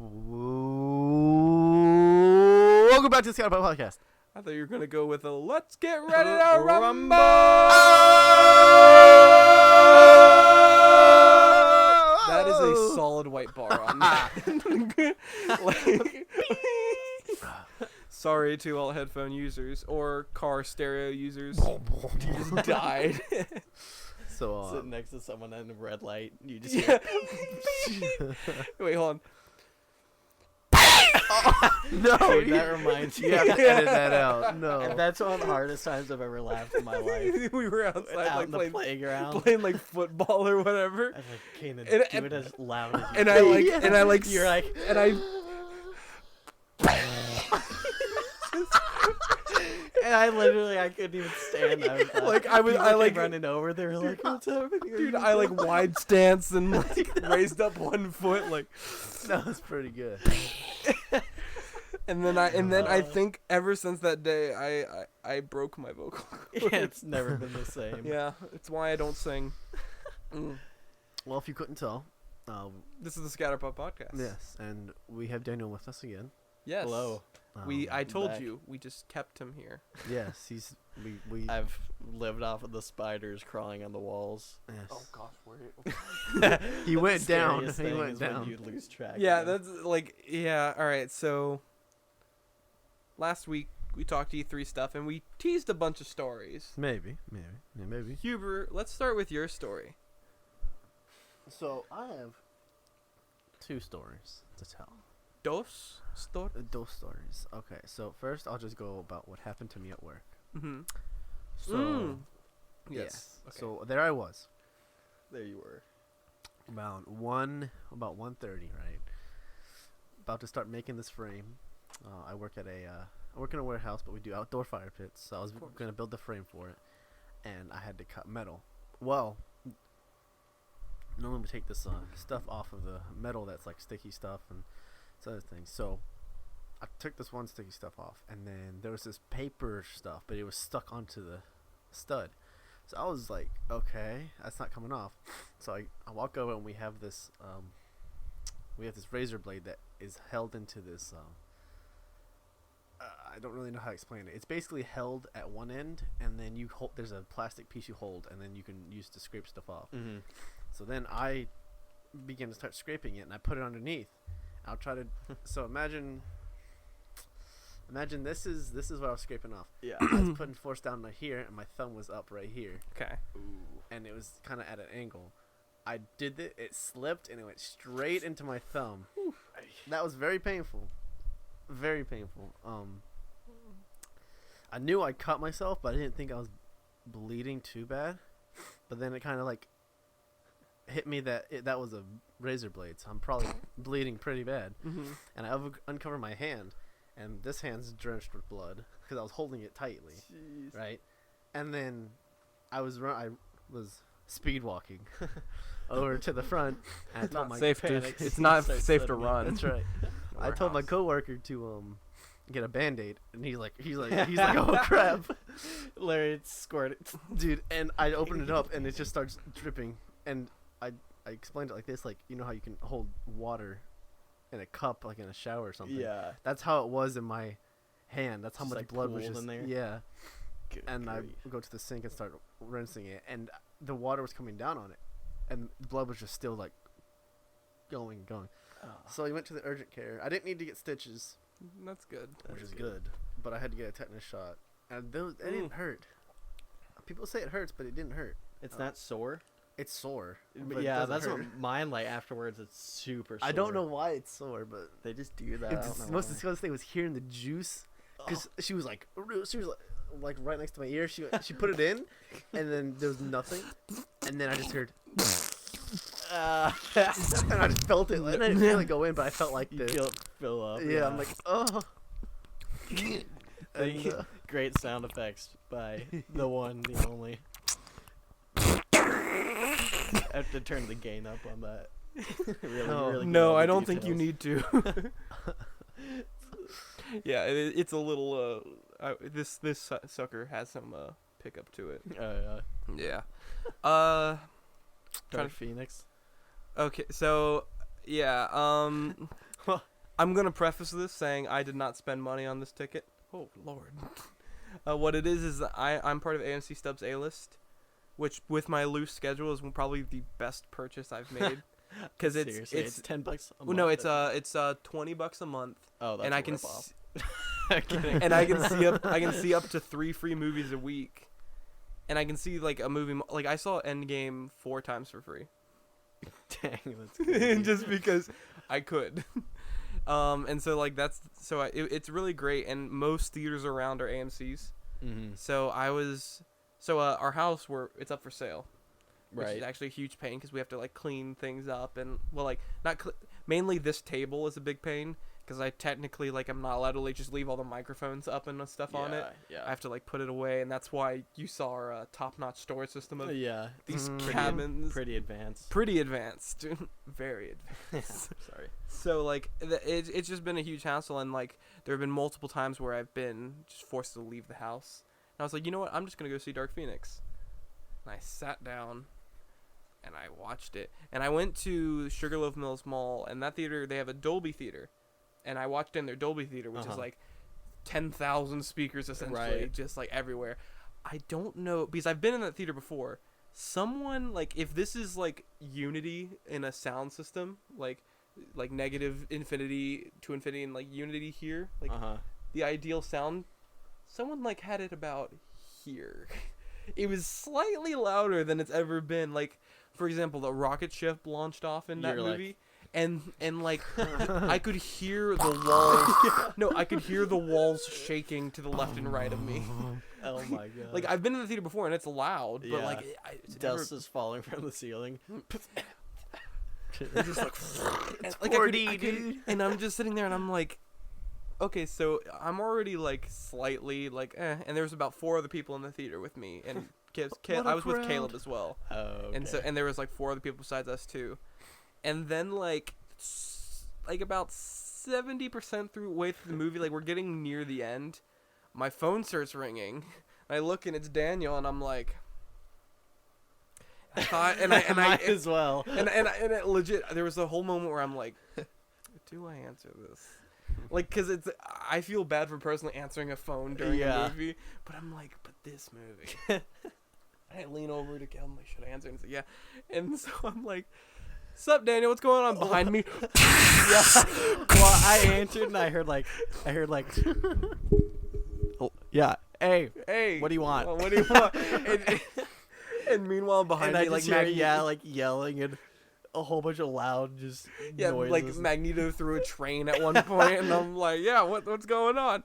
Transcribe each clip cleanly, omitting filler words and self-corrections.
Welcome back to the Scatterpot podcast. I thought you were going to go with a let's get ready to rumble. That is a solid white bar on that. Sorry to all headphone users or car stereo users. You just died. So sitting next to someone in a red light, you just Wait, hold on. No, dude, that reminds me. You have to edit that out. No, And that's one of the hardest times I've ever laughed in my life. We were outside Out like in the playground. playing like football or whatever. I was like, Kanan, And- do it as loud as you And can. I like You're like, and I and I literally, I couldn't even stand that. Like, I was- People I came like- running over. They were like, what's happening? dude, I like wide stance and like raised up one foot like, that was pretty good. and then I think ever since that day I broke my vocal cord. Yeah, it's never been the same. Yeah, it's why I don't sing. Well, if you couldn't tell, This is the Scatterpot podcast. yes, and we have Daniel with us again. Yes. Hello. I told back. you, we just kept him here. Yes, he's we. I've lived off of the spiders crawling on the walls. Yes. gosh, He went The down. scariest He thing went is when down. you lose track. Yeah, of them. that's like, yeah, all right. So last week we talked E3 stuff and we teased a bunch of stories. Maybe. Huber, let's start with your story. So I have 2 stories to tell. Dos story. Those stories. Okay, so first I'll just go about what happened to me at work. Mm-hmm. So Yes. Okay. So there I was. There you were. About 1:30, right? About to start making this frame. I work in a warehouse, but we do outdoor fire pits. So I was gonna build the frame for it, and I had to cut metal. Well, normally we take this stuff off of the metal that's like sticky stuff and other things. So I took this one sticky stuff off, and then there was this paper stuff, but it was stuck onto the stud. So I was like, okay, that's not coming off. So I walk over and we have this razor blade that is held into this. I don't really know how to explain it. It's basically held at one end, and then you hold. There's a plastic piece you hold, and then you can use to scrape stuff off. Mm-hmm. So then I began to start scraping it, and I put it underneath. I'll try to. So imagine this is what I was scraping off. Yeah. I was putting force down right here, and my thumb was up right here, Okay. Ooh. and it was kind of at an angle. I did it. It slipped, and it went straight into my thumb. That was very painful. Very painful. I knew I cut myself, but I didn't think I was bleeding too bad. But then it kind of like hit me that that was a razor blade, so I'm probably bleeding pretty bad. Mm-hmm. And I uncovered my hand, and this hand's drenched with blood because I was holding it tightly, Jeez. right? And then I was speed walking over to the front, and I told my Safe to, panic. it's not Starts safe to slipping. run. that's right. I told my Warehouse. coworker to get a Band-Aid, and he's like oh crap, Larry, it's squirted. dude. And I opened it up, and it just starts dripping. And I explained it like this, like, you know how you can hold water in a cup, like in a shower or something. Yeah. That's how it was in my hand. That's how Just, much like, blood was pooled just in there? Yeah. Good And I grief. go to the sink and start rinsing it, and the water was coming down on it, and the blood was just still like going. Oh. So I went to the urgent care. I didn't need to get stitches, That's good. which That's is good. good, but I had to get a tetanus shot, and it didn't hurt. People say it hurts, but it didn't hurt. It's not sore. It's sore. But but it yeah, doesn't that's hurt. what mine like afterwards. It's super sore. I don't know why it's sore, but They just do that. I don't the know most why. disgusting thing was hearing the juice, because she was like right next to my ear. She put it in, and then there was nothing, and then I just heard, and I just felt it. And I didn't really go in, but I felt like You this. feel it fill up. Yeah, I'm like, oh. Thank And, you. Great sound effects by the one, the only. I have to turn the gain up on that. really, Oh. really No, get all I the don't think you details. need to. Yeah, it's a little. This sucker has some pickup to it. Yeah. Dark Phoenix. Okay, so yeah. I'm gonna preface this saying I did not spend money on this ticket. Oh Lord. What it is that I'm part of AMC Stubs A-List, which with my loose schedule is probably the best purchase I've made. Because it's $10 a month. No, it's $20 a month. Oh, that's and I a can rip-off. and I can see up to 3 free movies a week, and I can see like a movie like I saw Endgame 4 times for free. Dang, that's crazy. Just because I could. And so like it's really great, and most theaters around are AMC's. Mm-hmm. So our house it's up for sale. Which Right. is actually a huge pain because we have to like clean things up, and mainly this table is a big pain because I technically like I'm not allowed to like just leave all the microphones up and stuff on it. Yeah. I have to like put it away, and that's why you saw our top-notch storage system of these Pretty- cabins. Pretty advanced. Pretty advanced, very advanced. Sorry. So like it's just been a huge hassle, and like there have been multiple times where I've been just forced to leave the house, and I was like, you know what, I'm just gonna go see Dark Phoenix, and I sat down. And I watched it. And I went to Sugarloaf Mills Mall, and that theater, they have a Dolby theater. And I watched in their Dolby theater, which is like 10,000 speakers essentially, just like everywhere. I don't know, because I've been in that theater before. Someone, like, if this is like Unity in a sound system, like negative infinity to infinity and like Unity here, like the ideal sound, someone like had it about here. It was slightly louder than it's ever been. Like, for example, the rocket ship launched off in that movie, and like I could hear the walls. No, I could hear the walls shaking to the left and right of me. Oh my god! Like I've been in the theater before, and it's loud, but like it's dust is falling from the ceiling. Just like I could, and I'm just sitting there, and I'm like, okay, so I'm already like slightly like, and there was about 4 other people in the theater with me, and I was with Caleb as well. Oh, okay. And there was like 4 other people besides us too, and then like about 70% way through the movie, like we're getting near the end, my phone starts ringing. I look and it's Daniel, and I'm like, I thought, and I might as well, and it legit, there was a whole moment where I'm like, do I answer this? Like, cause I feel bad for personally answering a phone during a movie, but I'm like, but this movie. I lean over to Kel, I'm like, should I answer? And he's like, yeah. And so I'm like, sup, Daniel, what's going on behind me? Yeah. Well, I answered, and I heard like, oh, yeah, hey, what do you want? Well, what do you want? And meanwhile, behind and me, I like, just hear, like yelling and a whole bunch of loud noises. Like Magneto threw a train at one point, and I'm like, yeah, what's going on?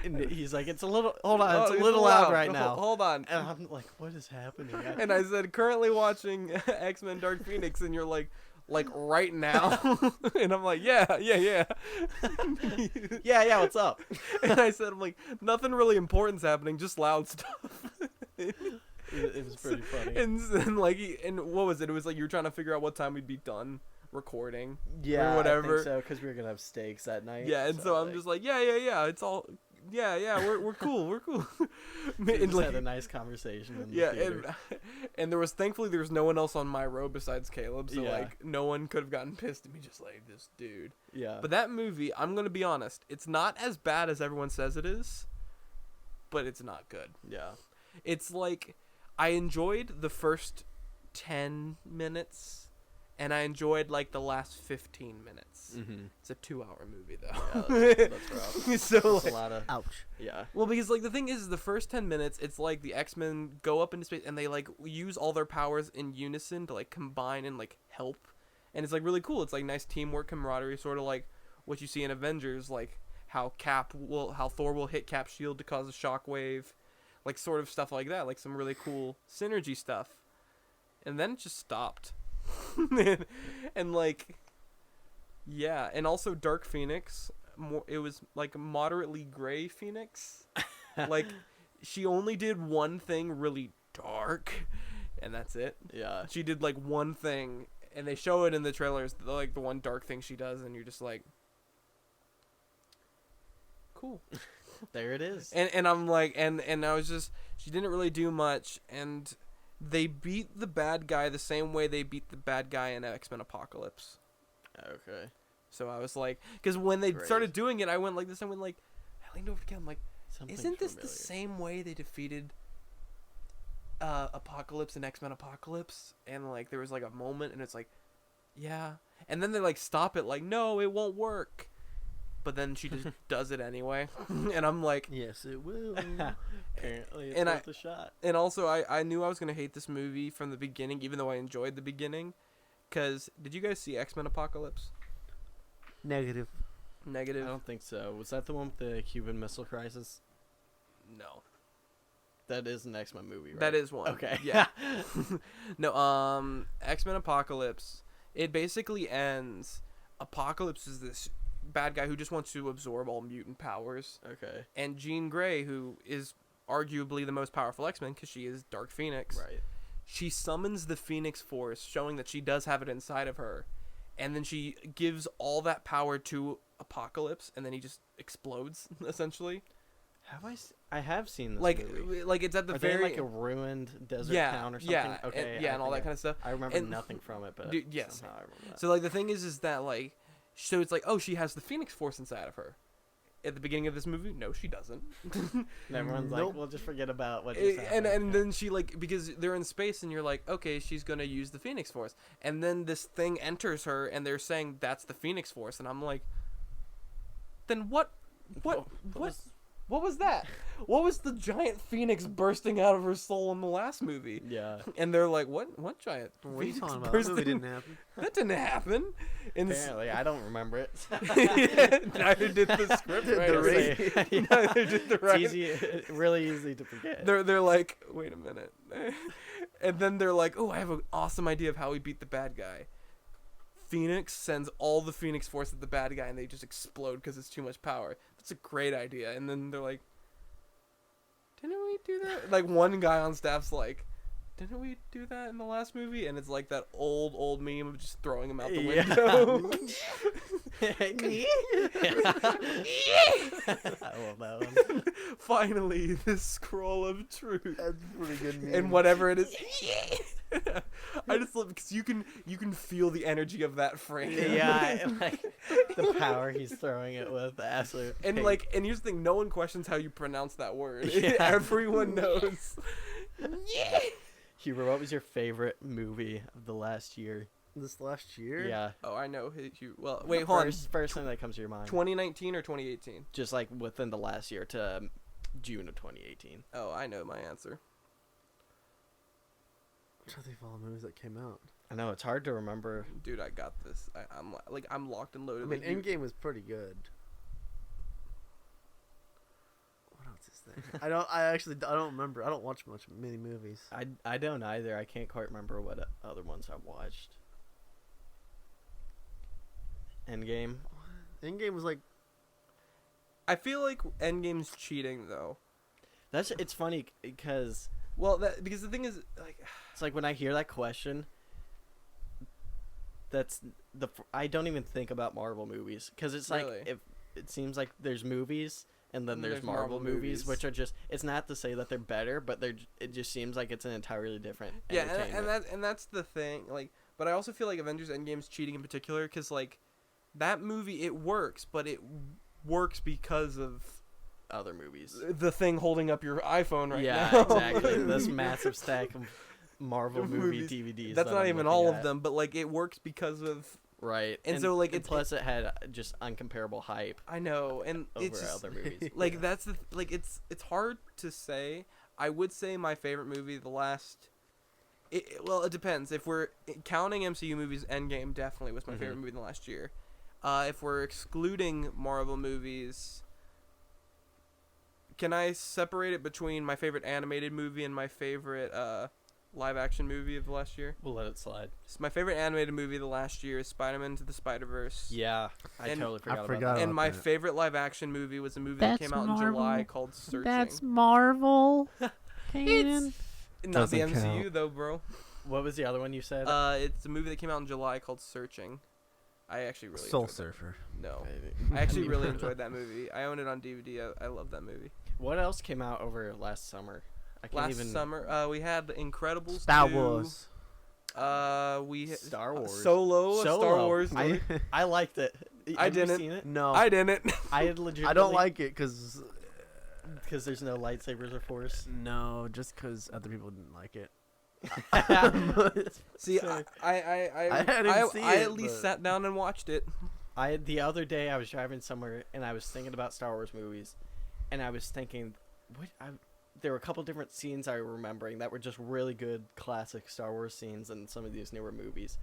And he's like, it's a little it's a little loud right now. Hold on. And I'm like, what is happening? And I said, currently watching X-Men Dark Phoenix, and you're like right now. And I'm like, yeah. yeah, what's up? And I said, I'm like, nothing really important's happening, just loud stuff. It was pretty funny. And like, and what was it? It was like you were trying to figure out what time we'd be done recording. Yeah, or whatever. I think so, because we were gonna have steaks that night. Yeah, and so I'm just like, yeah. It's all, yeah. We're cool. We're cool. We just had a nice conversation. In the theater. And there was no one else on my row besides Caleb, so like no one could have gotten pissed at me, just like this dude. Yeah. But that movie, I'm gonna be honest, it's not as bad as everyone says it is, but it's not good. Yeah. It's like, I enjoyed the first 10 minutes, and I enjoyed like the last 15 minutes. Mm-hmm. It's a 2-hour movie though. Yeah, that's rough. So that's a lot of ouch. Yeah. Well, because like the thing is, the first 10 minutes, it's like the X-Men go up into space and they like use all their powers in unison to like combine and like help, and it's like really cool. It's like nice teamwork, camaraderie, sort of like what you see in Avengers, like how Thor will hit Cap's shield to cause a shockwave. Like, sort of stuff like that. Like, some really cool synergy stuff. And then it just stopped. and, like, yeah. And also Dark Phoenix. It was, like, moderately gray Phoenix. Like, she only did one thing really dark. And that's it. Yeah. She did, like, one thing. And they show it in the trailers. Like, the one dark thing she does. And you're just like, cool. There it is. And I'm like, and I was just, she didn't really do much, and they beat the bad guy the same way they beat the bad guy in X-Men Apocalypse. Okay. So I was like, because when they Great. started doing it, I went like this. I leaned over to Ken. I'm like, Something isn't this the familiar. same way they defeated Apocalypse and X-Men Apocalypse? And like there was like a moment, and it's like, yeah. And then they like stop it, like, no, it won't work. But then she just does it anyway, and I'm like, Yes, it will. Apparently, it's And worth a shot. and also I knew I was gonna hate this movie from the beginning, even though I enjoyed the beginning. Cause did you guys see X-Men Apocalypse? Negative. I Negative. don't think so. Was that the one with the Cuban Missile Crisis? No. That is an X-Men movie, right? That is one. Okay. Yeah. No. X-Men Apocalypse. It basically ends. Apocalypse is this bad guy who just wants to absorb all mutant powers, Okay. and Jean Grey, who is arguably the most powerful X-Men because she is Dark Phoenix. Right. She summons the Phoenix Force, showing that she does have it inside of her, and then she gives all that power to Apocalypse, and then he just explodes essentially. I have seen this Like, movie. like it's at the Are they in, very like a ruined desert yeah, town or something? yeah, Okay. and all that kind of stuff. I remember and- nothing from it, but Dude, yes. somehow I remember that. So like the thing is that like, so it's like, oh, she has the Phoenix Force inside of her. At the beginning of this movie, no, she doesn't. And everyone's Nope. like, "We'll just forget about what just happened." and then she like, because they're in space and you're like, okay, she's gonna use the Phoenix Force, and then this thing enters her and they're saying that's the Phoenix Force, and I'm like, then what was that? What was the giant phoenix bursting out of her soul in the last movie? Yeah. And they're like, what giant What are you phoenix talking about? That bursting? movie didn't happen. That didn't happen. And Apparently, I don't remember it. neither did the script The writer. rate. Neither did the It's writer. easy, really easy to forget. They're like, wait a minute. And then they're like, oh, I have an awesome idea of how we beat the bad guy. Phoenix sends all the Phoenix Force at the bad guy, and they just explode because it's too much power. That's a great idea. And then they're like, didn't we do that? Like, one guy on staff's like, didn't we do that in the last movie? And it's like that old meme of just throwing him out the Yeah. window. I love that one. Finally, the scroll of truth. That's pretty good. And whatever it is. I just love because you can feel the energy of that frame. Yeah, like the power he's throwing it with, absolute. And hate. like, and here's the thing: no one questions how you pronounce that word. Yeah. Everyone knows. Huber, what was your favorite movie of the last year? This last year. Yeah. Oh, I know. Well, wait, hold on. First thing that comes to your mind. 2019 or 2018? Just like within the last year to June of 2018. Oh, I know my answer. I'm trying to think of all the movies that came out. I know it's hard to remember. Dude, I got this. I'm locked and loaded. I mean, like you. Endgame was pretty good. What else is there? I don't remember. I don't watch many movies. I don't either. I can't quite remember what other ones I've watched. Endgame. Endgame was like, I feel like Endgame's cheating though. It's funny because Well, because the thing is, like, it's like when I hear that question, I don't even think about Marvel movies because it's like Really? if it seems like there's movies and then there's Marvel movies, which are just, it's not to say that they're better, but it just seems like it's an entirely different yeah, entertainment. and that's the thing. Like, but I also feel like Avengers Endgame's cheating in particular because like that movie it works, but it works because of Other movies. the thing holding up your iPhone right Yeah, now. exactly. This massive stack of Marvel movie Movies. DVDs. That's that not I'm even looking all at. of them, but like it works because of Right. And so, like, it's- plus it had just uncomparable hype I know, and over it's just, other movies. like that's the like it's hard to say. I would say my favorite movie the last. Well, it depends. If we're counting MCU movies, Endgame definitely was my Mhm. favorite movie in the last year. If we're excluding Marvel movies, can I separate it between my favorite animated movie and my favorite live-action movie of the last year? We'll let it slide. So my favorite animated movie of the last year is Spider-Man Into the Spider-Verse. Yeah, I And totally forgot, forgot about that. And about my that. favorite live-action movie was a movie that That's came out in July Marvel. called Searching. That's Marvel. Kanan. Not the Doesn't MCU count. though, bro. What was the other one you said? It's a movie that came out in July called Searching. I actually really Soul enjoyed Surfer. that. No, Maybe. I actually I've really never heard of enjoyed that movie. I own it on DVD. I love that movie. What else came out over last summer? I can't Last even. summer, we had Incredibles. Star 2. Wars. We Star Wars. Solo, a Star Solo. Wars. I liked it. I Have you didn't. seen it? No, I didn't. I had legitimately. I don't like it because there's no lightsabers or force. no, just because other people didn't like it. See, Fair. I didn't see I it, at least but- sat down and watched it. The other day I was driving somewhere and I was thinking about Star Wars movies, and I was thinking, there were a couple different scenes I were remembering that were just really good classic Star Wars scenes in some of these newer movies.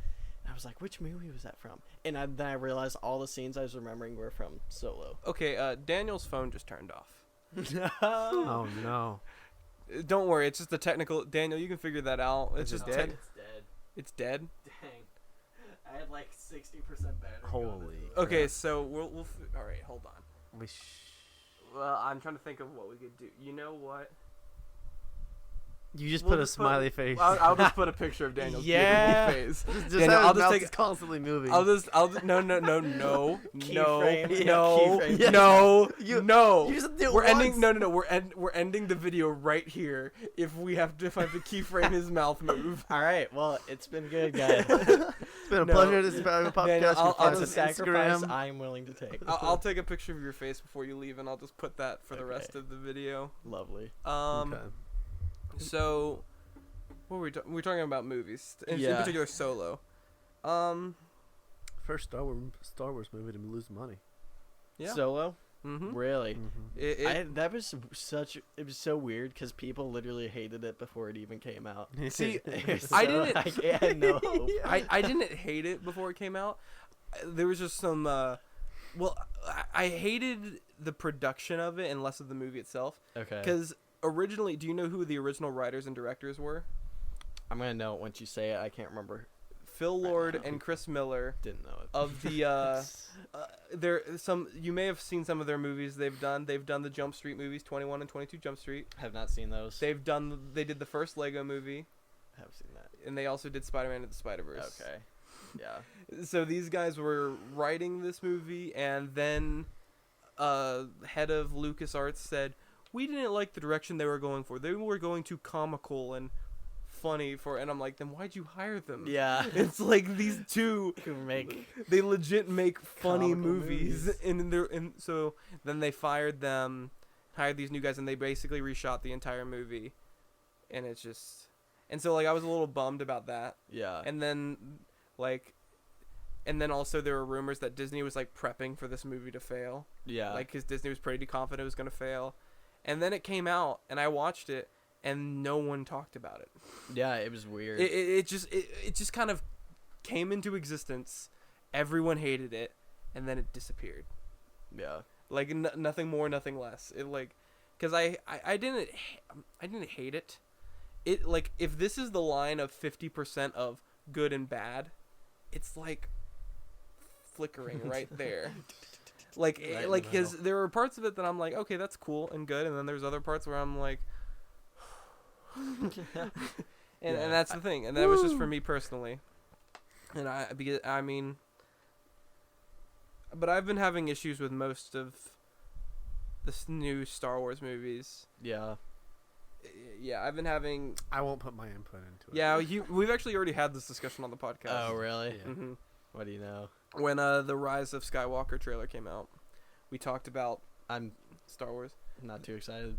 And I was like, which movie was that from? And then I realized all the scenes I was remembering were from Solo. Okay, Daniel's phone just turned off. Oh no! Don't worry, it's just the technical. Daniel, you can figure that out. It's Is it just dead? It's dead. It's dead. Dang. I had like 60% battery. Holy. Okay, crap. so we'll all right. Hold on. We Well, I'm trying to think of what we could do. You know what? You just We'll put a just smiley face. I'll just put a picture of Daniel's Yeah. beautiful face. just Daniel, how I'll his just mouth take- is constantly moving. No, no, Keyframe. Yeah, no, keyframe. no, You- no. you just did it We're ending. once. No. We're ending the video right here. If I have to keyframe his mouth move. All right, well, it's been good, guys. It's been a No. pleasure. This is a podcast. Daniel, You can I'll find It's us a on sacrifice Instagram. I'm willing to take. I'll take a picture of your face before you leave, and I'll just put that for the rest Okay. of the video. Lovely. Okay. So, what were we talking about movies, in Yeah. particular Solo. First Star Wars movie to lose money. Yeah. Solo? Mm-hmm. Really? It, That was it was so weird because people literally hated it before it even came out. See, It was I so, didn't- like, it had no hope. I didn't hate it before it came out. There was just some. Well, I hated the production of it and less of the movie itself. Okay. Because originally, do you know who the original writers and directors were? I'm gonna know it once you say it. I can't remember. Phil Right Lord now. and Chris Miller Didn't know it. of the you may have seen some of their movies they've done. They've done the Jump Street movies, 21 and 22 Jump Street. Have not seen those. They did the first Lego movie, have seen that. and they also did Spider-Man and the Spider-Verse. Okay. Yeah. So these guys were writing this movie, and then head of LucasArts said, we didn't like the direction they were going for. They were going too comical and funny for, and I'm like, then why'd you hire them? Yeah. It's like these two, Who make they legit make funny Comical movies, movies. and so then they fired them, hired these new guys, and they basically reshot the entire movie, and it's just, and so like I was a little bummed about that. yeah. And then, also there were rumors that Disney was like prepping for this movie to fail. Yeah. Like, because Disney was pretty confident it was gonna fail. And then it came out, and I watched it, and no one talked about it. yeah, it was weird. It just kind of came into existence. Everyone hated it, and then it disappeared. yeah. Like nothing more, nothing less. It like, because I didn't hate it. It like, if this is the line of 50% of good and bad, it's like flickering right there. Like, Right in the like, because middle. there were parts of it that I'm like, okay, that's cool and good, and then there's other parts where I'm like, and Yeah. that's the thing, and that was just for me personally. And but I've been having issues with most of this new Star Wars movies. Yeah. Yeah, I've been having. I won't put my input into it. Yeah, we've actually already had this discussion on the podcast. Oh, really? Yeah. hmm What do you know? When the Rise of Skywalker trailer came out, we talked about I'm Star Wars. not too excited.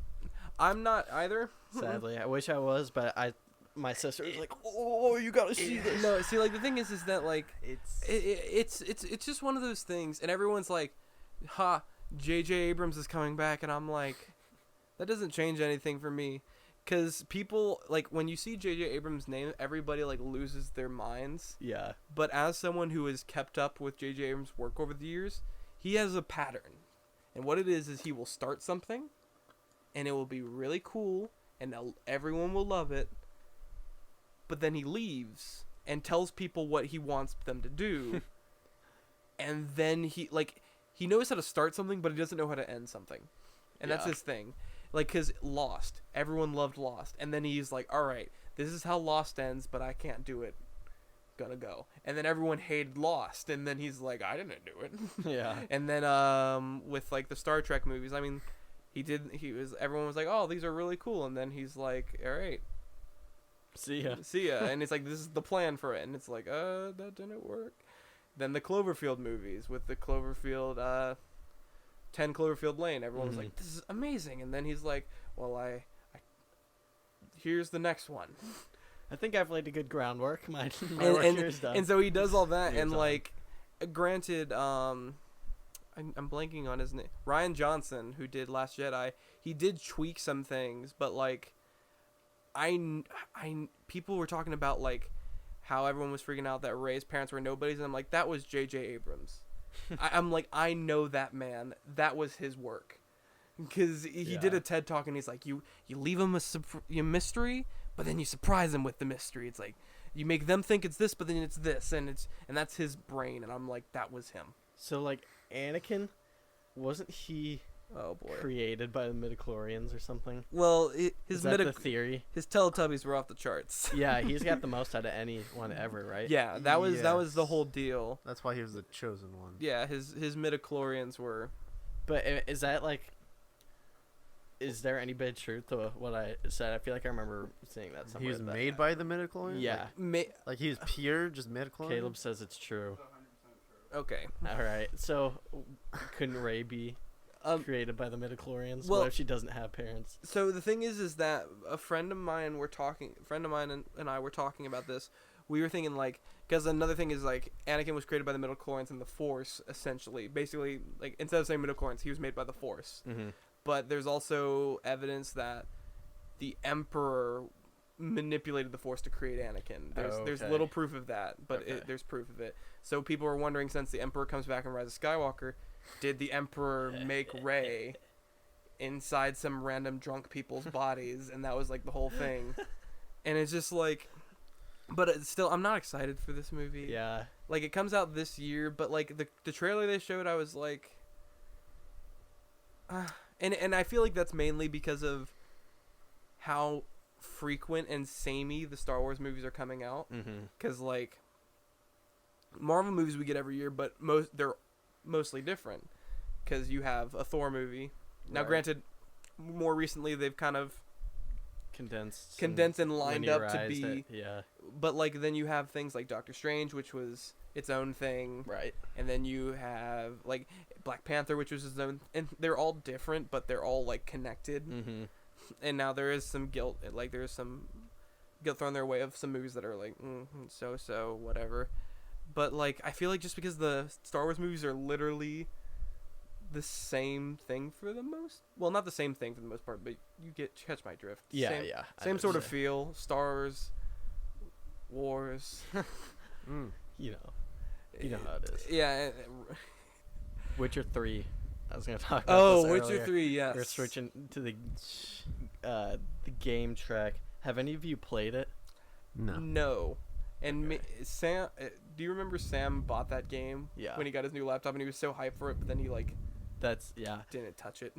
I'm not either. Sadly, I wish I was, but my sister was like, "Oh, you gotta see this." No, see, like the thing is that like It's it's just one of those things, and everyone's like, "Ha, J.J. Abrams is coming back," and I'm like, that doesn't change anything for me, because people like when you see J.J. Abrams' name, everybody like loses their minds. Yeah. But as someone who has kept up with J.J. Abrams' work over the years, he has a pattern, and what it is he will start something, and it will be really cool, and everyone will love it. But then he leaves and tells people what he wants them to do. And then he knows how to start something, but he doesn't know how to end something. And that's Yeah. his thing. Like, because Lost, everyone loved Lost. And then he's like, all right, this is how Lost ends, but I can't do it. Gonna go. And then everyone hated Lost. And then he's like, I didn't do it. Yeah. And then with like the Star Trek movies, I mean, everyone was like, oh, these are really cool. And then he's like, all right, See ya. see ya. And it's like, this is the plan for it. And it's like, that didn't work. Then the Cloverfield movies with the Cloverfield, 10 Cloverfield Lane. Everyone was like, "This is amazing," and then he's like, "Well, I here's the next one." I think I've laid a good groundwork. My work here is done. And so he does all that, Years and on. like, granted, I'm blanking on his name. Ryan Johnson, who did Last Jedi, he did tweak some things, but like, people were talking about like how everyone was freaking out that Rey's parents were nobodies, and I'm like, that was J.J. Abrams. I'm like, I know that man. That was his work, because he did a TED talk, and he's like, you leave him a mystery, but then you surprise them with the mystery. It's like you make them think it's this, but then it's this, and that's his brain. And I'm like, that was him. So like Anakin, wasn't he Oh boy. created by the midichlorians or something? Well, Is his that the theory? his Teletubbies were off the charts. Yeah, he's got the most out of anyone ever, right? Yeah, that was the Yes. whole deal. That's why he was the chosen one. Yeah, his midichlorians were. But is that like? Is there any bit of truth to what I said? I feel like I remember seeing that somewhere. He was that- made by the midichlorians? Yeah. Like he was pure, just midichlorians? Caleb says it's true. Okay. All right. So couldn't Rey be created by the midichlorians? well- What if she doesn't have parents? So the thing is that a friend of mine and I were talking about this. We were thinking like, because another thing is like Anakin was created by the midichlorians and the Force, essentially. Basically, like instead of saying midichlorians, he was made by the Force. Mm-hmm. But there's also evidence that the Emperor manipulated the Force to create Anakin. There's Okay. little proof of that, but Okay. there's proof of it. So people are wondering, since the Emperor comes back in Rise of Skywalker, did the Emperor make Rey inside some random drunk people's bodies? And that was like the whole thing. And it's just like, but it's still, I'm not excited for this movie. Yeah. Like it comes out this year, but like the trailer they showed, I was like, and I feel like that's mainly because of how frequent and samey the Star Wars movies are coming out. Mm-hmm. Because like Marvel movies we get every year, but they're mostly different. Because you have a Thor movie. Now, Right. granted, more recently they've kind of Condensed and lined up to linearized be. it. Yeah. But like then you have things like Doctor Strange, which was its own thing. Right. And then you have like Black Panther, which was his own, and they're all different, but they're all like connected. Mm-hmm. And now there is some guilt, like there's some guilt thrown their way of some movies that are like so whatever. But like I feel like just because the Star Wars movies are literally the same thing for the most, well, not the same thing for the most part, but you catch my drift. Yeah. Same, Yeah. I same know sort what of feel. Stars, wars. Mm. You know how it is. Yeah. Witcher 3. I was gonna talk about Oh, this Witcher earlier. 3, yes. We're switching to the game track. Have any of you played it? No. No. And Okay. Sam, do you remember Sam bought that game Yeah. when he got his new laptop and he was so hyped for it, but then he like That's didn't touch it?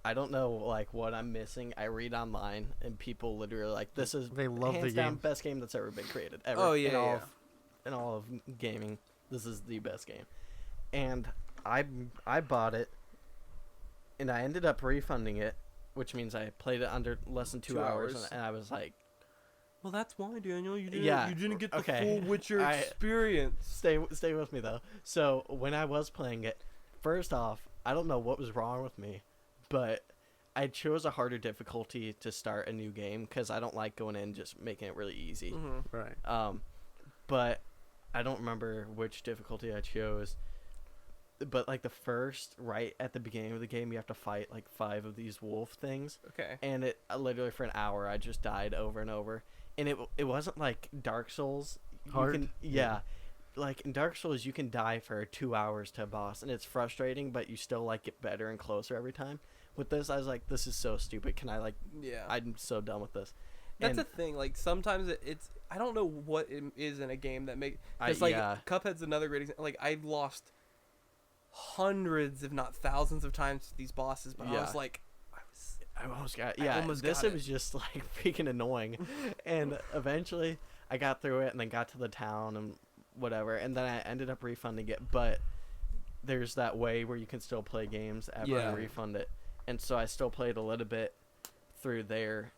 I don't know like what I'm missing. I read online and people literally like this is They love the hands down game. best game that's ever been created ever. Oh, yeah, in all yeah. Of, in all of gaming, this is the best game. And I bought it, and I ended up refunding it, which means I played it under less than 2 2 hours, hours. and I was like, Well, that's why, Daniel. You didn't get the okay. full Witcher I- experience. stay with me though. So when I was playing it, first off, I don't know what was wrong with me, but I chose a harder difficulty to start a new game because I don't like going in just making it really easy. Mm-hmm. Right. But I don't remember which difficulty I chose. But like the first, right at the beginning of the game, you have to fight like 5 of these wolf things, Okay. and it literally for an hour I just died over and over. And it wasn't like Dark Souls. Hard? You can, yeah. Like in Dark Souls, you can die for 2 hours to a boss, and it's frustrating, but you still like get better and closer every time. With this, I was like, this is so stupid. Can I like? Yeah. I'm so done with this. That's And the thing. Like sometimes it's I don't know what it is in a game that make. I- It's like yeah. Cuphead's another great example. Like I lost hundreds, if not thousands, of times to these bosses, but I Yeah. was like, I almost got I yeah. almost This got it it. was just like freaking annoying, and eventually I got through it and then got to the town and whatever, and then I ended up refunding it. But there's that way where you can still play games after Yeah. you refund it, and so I still played a little bit through there,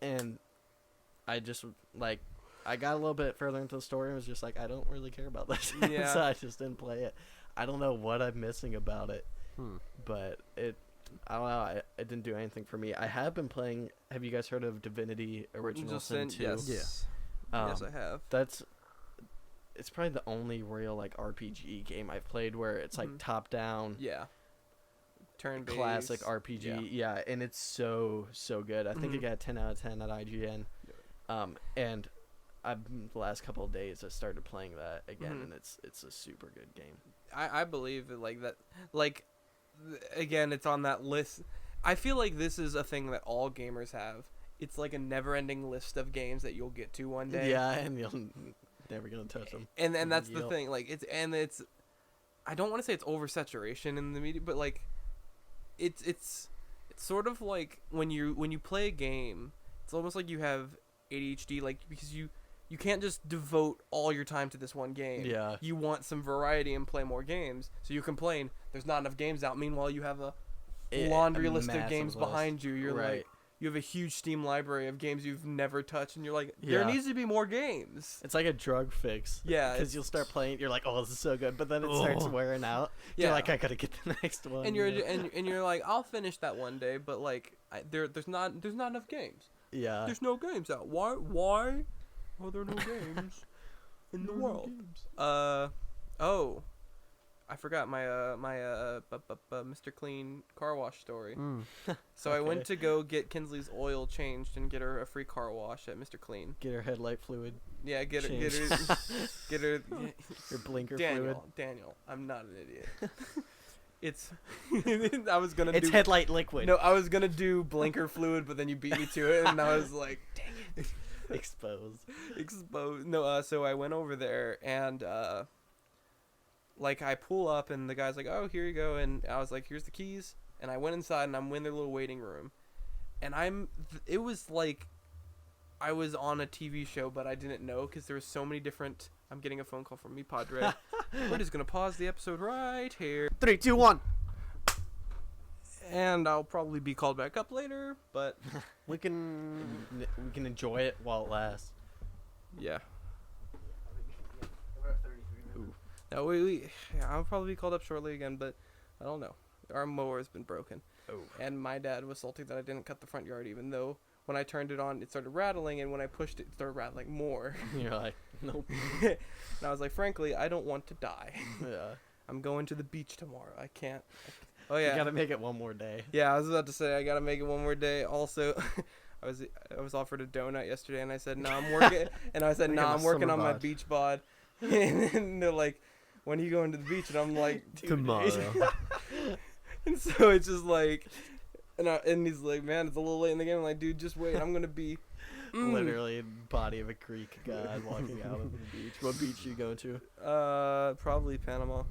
and I just like I got a little bit further into the story and was just like, I don't really care about this. Yeah. So I just didn't play it. I don't know what I'm missing about it, but I don't know. It didn't do anything for me. I have been playing. Have you guys heard of Divinity Original Sin 2? Yes. Yes, I have. It's probably the only real like RPG game I've played where it's like top down. Yeah. Turn-based. Classic RPG. Yeah, and it's so good. I think it got a 10 out of 10 at IGN. And the last couple of days I started playing that again, and it's a super good game. I believe that, like that, like again, it's on that list. I feel like this is a thing that all gamers have. It's like a never-ending list of games that you'll get to one day. Yeah, and you'll never gonna touch them. And that's the thing. Like it's I don't want to say it's oversaturation in the media, but like it's sort of like when you play a game, it's almost like you have ADHD, like because you can't just devote all your time to this one game. Yeah. You want some variety and play more games. So you complain there's not enough games out. Meanwhile, you have a laundry list of games behind you. You're like, you have a huge Steam library of games you've never touched, and you're like, there needs to be more games. It's like a drug fix. Yeah. Because you'll start playing, you're like, oh, this is so good, but then it starts wearing out. Yeah. You're like, I gotta get the next one. And you're like, I'll finish that one day, but like, there's not enough games. Yeah. There's no games out. Why are there no games in the world? Oh, I forgot my Mr. Clean car wash story. So I went to go get Kinsley's oil changed and get her a free car wash at Mr. Clean. Get her headlight fluid. Yeah, get her Your blinker fluid. Daniel, I'm not an idiot. It's I was gonna it's headlight liquid. No, I was gonna do blinker fluid, but then you beat me to it, and I was like, dang it. Exposed. No, so I went over there, and like I pull up, and the guy's like, oh, here you go, and I was like, here's the keys, and I went inside, and I'm in their little waiting room, and it was like I was on a TV show, but I didn't know, because there were so many different. I'm getting a phone call from me, Padre. We're just gonna pause the episode right here. 3, 2, 1. And I'll probably be called back up later, but We can enjoy it while it lasts. yeah. No, I'll probably be called up shortly again, but I don't know. Our mower has been broken. Oh. And my dad was salty that I didn't cut the front yard, even though when I turned it on, it started rattling, and when I pushed it, it started rattling more. You're like, nope. And I was like, frankly, I don't want to die. Yeah. I'm going to the beach tomorrow. I can't. Oh yeah. You gotta make it one more day. Yeah, I was about to say I gotta make it one more day. Also, I was offered a donut yesterday, and I said no, I'm working. And I said no, I'm working on my beach bod. And they're like, when are you going to the beach? And I'm like, tomorrow. And so it's just like, and he's like, man, it's a little late in the game. I'm like, dude, just wait. I'm gonna be literally body of a Greek god walking out of the beach. What beach are you going to? Probably Panama.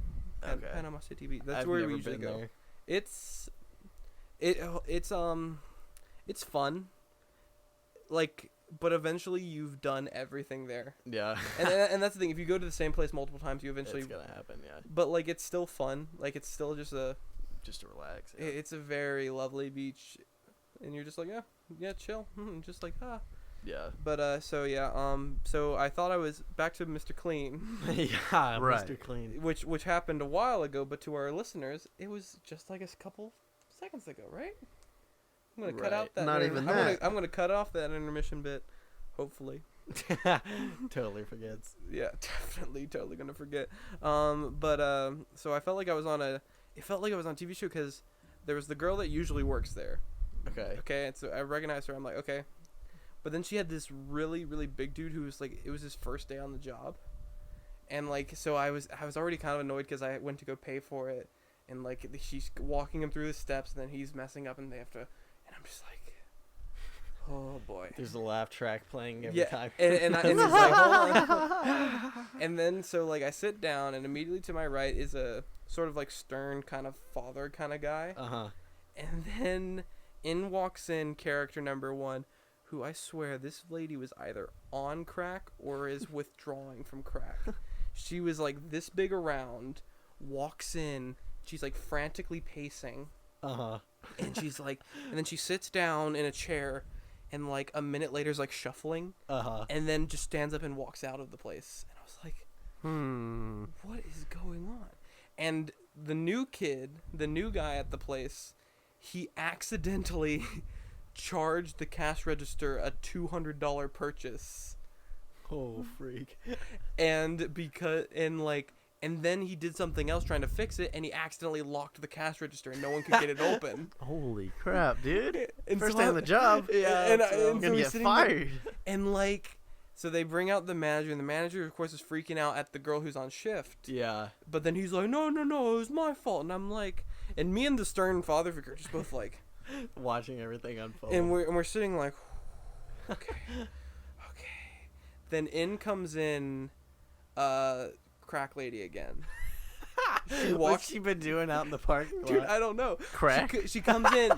Okay. Panama City Beach. That's I've where never we usually been go. there. It's fun. Like, but eventually you've done everything there. Yeah. And that's the thing. If you go to the same place multiple times, you eventually. It's gonna happen. Yeah. But like, it's still fun. Like, it's still just to relax. Yeah. It's a very lovely beach, and you're just like, yeah, chill, just like Yeah. But so I thought I was back to Mr. Clean. Yeah, Right. Mr. Clean. Which happened a while ago, but to our listeners, it was just like a couple seconds ago, right? I'm gonna cut out that. Not even that. I'm gonna cut off that intermission bit, hopefully. Totally forgets. Yeah, definitely, totally gonna forget. So I felt like I was on a TV show because there was the girl that usually works there. Okay, and so I recognized her. I'm like, okay. But then she had this really, really big dude who was like, it was his first day on the job. And like, so I was already kind of annoyed because I went to go pay for it. And like, she's walking him through the steps, and then he's messing up, and they have to, and I'm just like, oh boy. There's a laugh track playing every time. And it's like, hold on. And then so like I sit down, and immediately to my right is a sort of like stern kind of father kind of guy. And then in walks in character number 1, who I swear this lady was either on crack or is withdrawing from crack. She was like this big around, walks in, she's like frantically pacing. And she's like, and then she sits down in a chair, and like a minute later is like shuffling, and then just stands up and walks out of the place. And I was like, what is going on? And the new guy at the place, he accidentally charged the cash register a $200 purchase. Oh, freak. And then he did something else trying to fix it, and he accidentally locked the cash register, and no one could get it open. Holy crap, dude! And First so day on the job. Yeah, and so I'm gonna he's get sitting there, fired. and like, so they bring out the manager, and the manager, of course, is freaking out at the girl who's on shift. Yeah. But then he's like, no, it was my fault. And I'm like, and me and the stern father figure just both like, Watching everything unfold. and we're sitting like, okay. Then in comes crack lady again. She What's walks. she been doing out in the parking lot? Dude, I don't know. Crack? She comes in.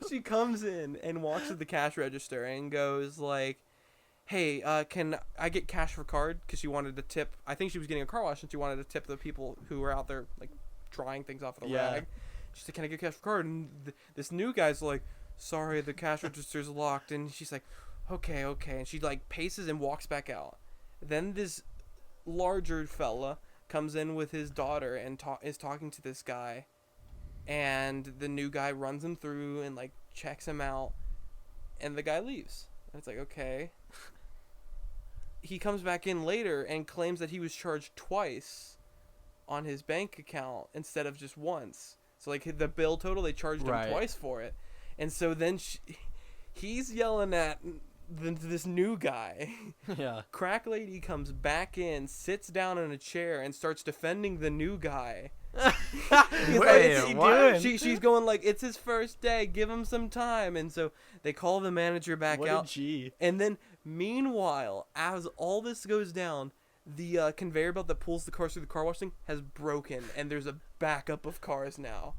She comes in and walks to the cash register and goes like, hey, can I get cash for card? Because she wanted to tip. I think she was getting a car wash and she wanted to tip the people who were out there like drying things off of the rag. She said, can I get cash for card? And this new guy's like, sorry, the cash register's locked. And she's like, okay. And she like paces and walks back out. Then this larger fella comes in with his daughter and is talking to this guy. And the new guy runs him through and like checks him out. And the guy leaves. And it's like, okay. He comes back in later and claims that he was charged twice on his bank account instead of just once. So like the bill total, they charged him twice for it. And so then he's yelling at this new guy. Yeah. Crack lady comes back in, sits down in a chair, and starts defending the new guy. Wait, what? She's going like, it's his first day, give him some time. And so they call the manager back What out. a G. And then meanwhile, as all this goes down, the conveyor belt that pulls the cars through the car wash thing has broken, and there's a backup of cars now.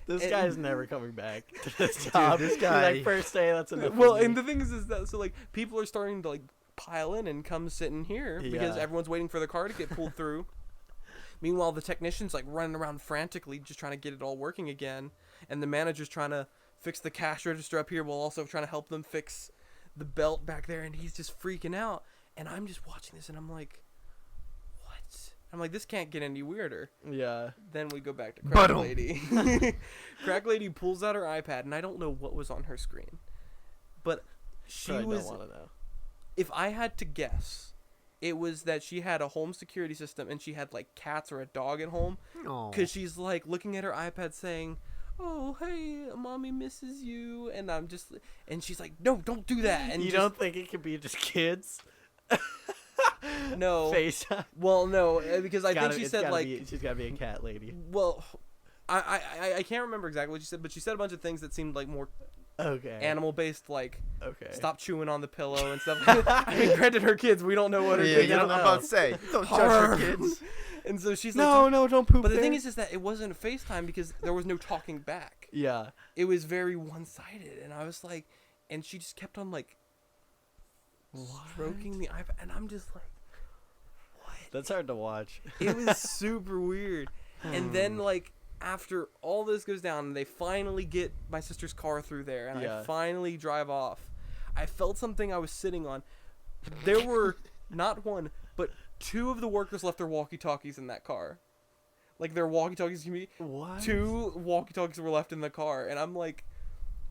This And- guy's never coming back to this job. this He's guy- like, first day, that's enough. Well, for me. and the thing is that so like people are starting to like pile in and come sit in here because Yeah. everyone's waiting for the car to get pulled through. Meanwhile, the technician's like running around frantically just trying to get it all working again, and the manager's trying to fix the cash register up here while also trying to help them fix the belt back there, and he's just freaking out. And I'm just watching this, and I'm like, what? I'm like, this can't get any weirder. Yeah. Then we go back to Crack Ba-dum. Lady. Crack Lady pulls out her iPad, and I don't know what was on her screen, but she Probably was. don't want to know. If I had to guess, it was that she had a home security system and she had like cats or a dog at home, Aw. because she's like looking at her iPad saying, "Oh, hey, mommy misses you," and I'm just, and she's like, "No, don't do that." And You just, don't think it could be just kids? no, FaceTime. well, no, because I think Gotta- she it's said gotta like, she's got to be a cat lady. well, I can't remember exactly what she said, but she said a bunch of things that seemed like more Okay. animal based, like Okay. stop chewing on the pillow and stuff. I mean, granted, her kids, we don't know what her Yeah, kids you know, don't I'm know. about to say, don't judge Horror. your kids. And so she's like, No, don't poop. but the there. thing is that it wasn't a FaceTime because there was no talking back. Yeah. It was very one-sided, and I was like, and she just kept on like stroking the iPad, and I'm just like, That's hard to watch. it was super weird. And then like after all this goes down, they finally get my sister's car through there, and Yeah. I finally drive off. I felt something I was sitting on. There were not one, but two of the workers left their walkie-talkies in that car. Like their walkie-talkies can be What? 2 walkie-talkies were left in the car, and I'm like,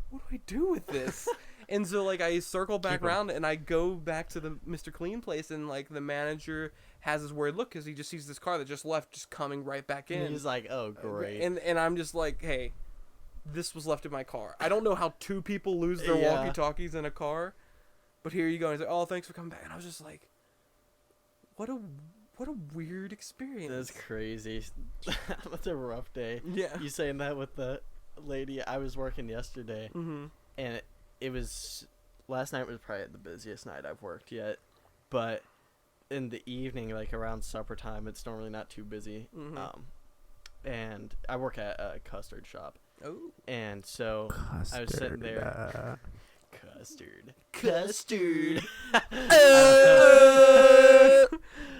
what do I do with this? And so like I circle back Keep 'em. around and I go back to the Mr. Clean place, and like the manager has his worried look because he just sees this car that just left just coming right back in. And he's like, oh, great. And I'm just like, hey, this was left in my car. I don't know how 2 people lose their Yeah. walkie-talkies in a car, but here you go. And he's like, oh, thanks for coming back. And I was just like, what a weird experience. That's crazy. That's a rough day. Yeah. You saying that with the lady I was working yesterday, Mm-hmm. and it was last night was probably the busiest night I've worked yet, but in the evening, like around supper time, it's normally not too busy. Mhm. And I work at a custard shop, Oh. and so I was sitting there. Custard.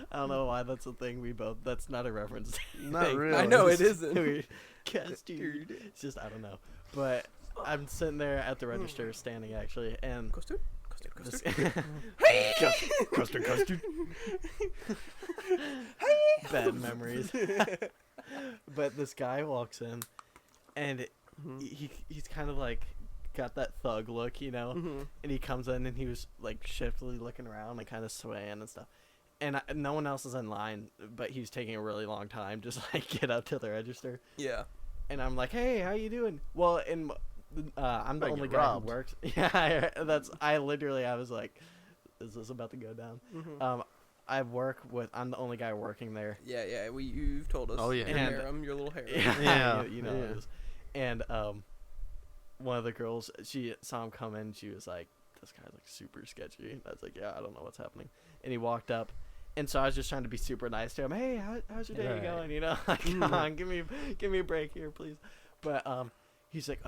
I don't know why that's a thing we both. That's not a reference. Not thing. really. I know it It's isn't. weird. Custard. It's just I don't know, but I'm sitting there at the register, standing actually, and Custard? this, Hey! custard. Bad memories. But this guy walks in, and he's kind of like got that thug look, you know. And he comes in and he was like shiftily looking around and kind of swaying and stuff. And no one else is in line, but he was taking a really long time just like get up to the register. Yeah. And I'm like, hey, how you doing? Well, I'm the Better only get guy robbed. who works. Yeah, I was like, is this about to go down? I'm the only guy working there. Yeah, you've told us. Oh, yeah. Your And- harem, your little harem. Yeah, you know yeah. it is. And one of the girls, she saw him come in. She was like, this guy's like super sketchy. And I was like, yeah, I don't know what's happening. And he walked up. And so I was just trying to be super nice to him. Hey, how's your day Right. going? You know, like, come on, give me a break here, please. But he's like,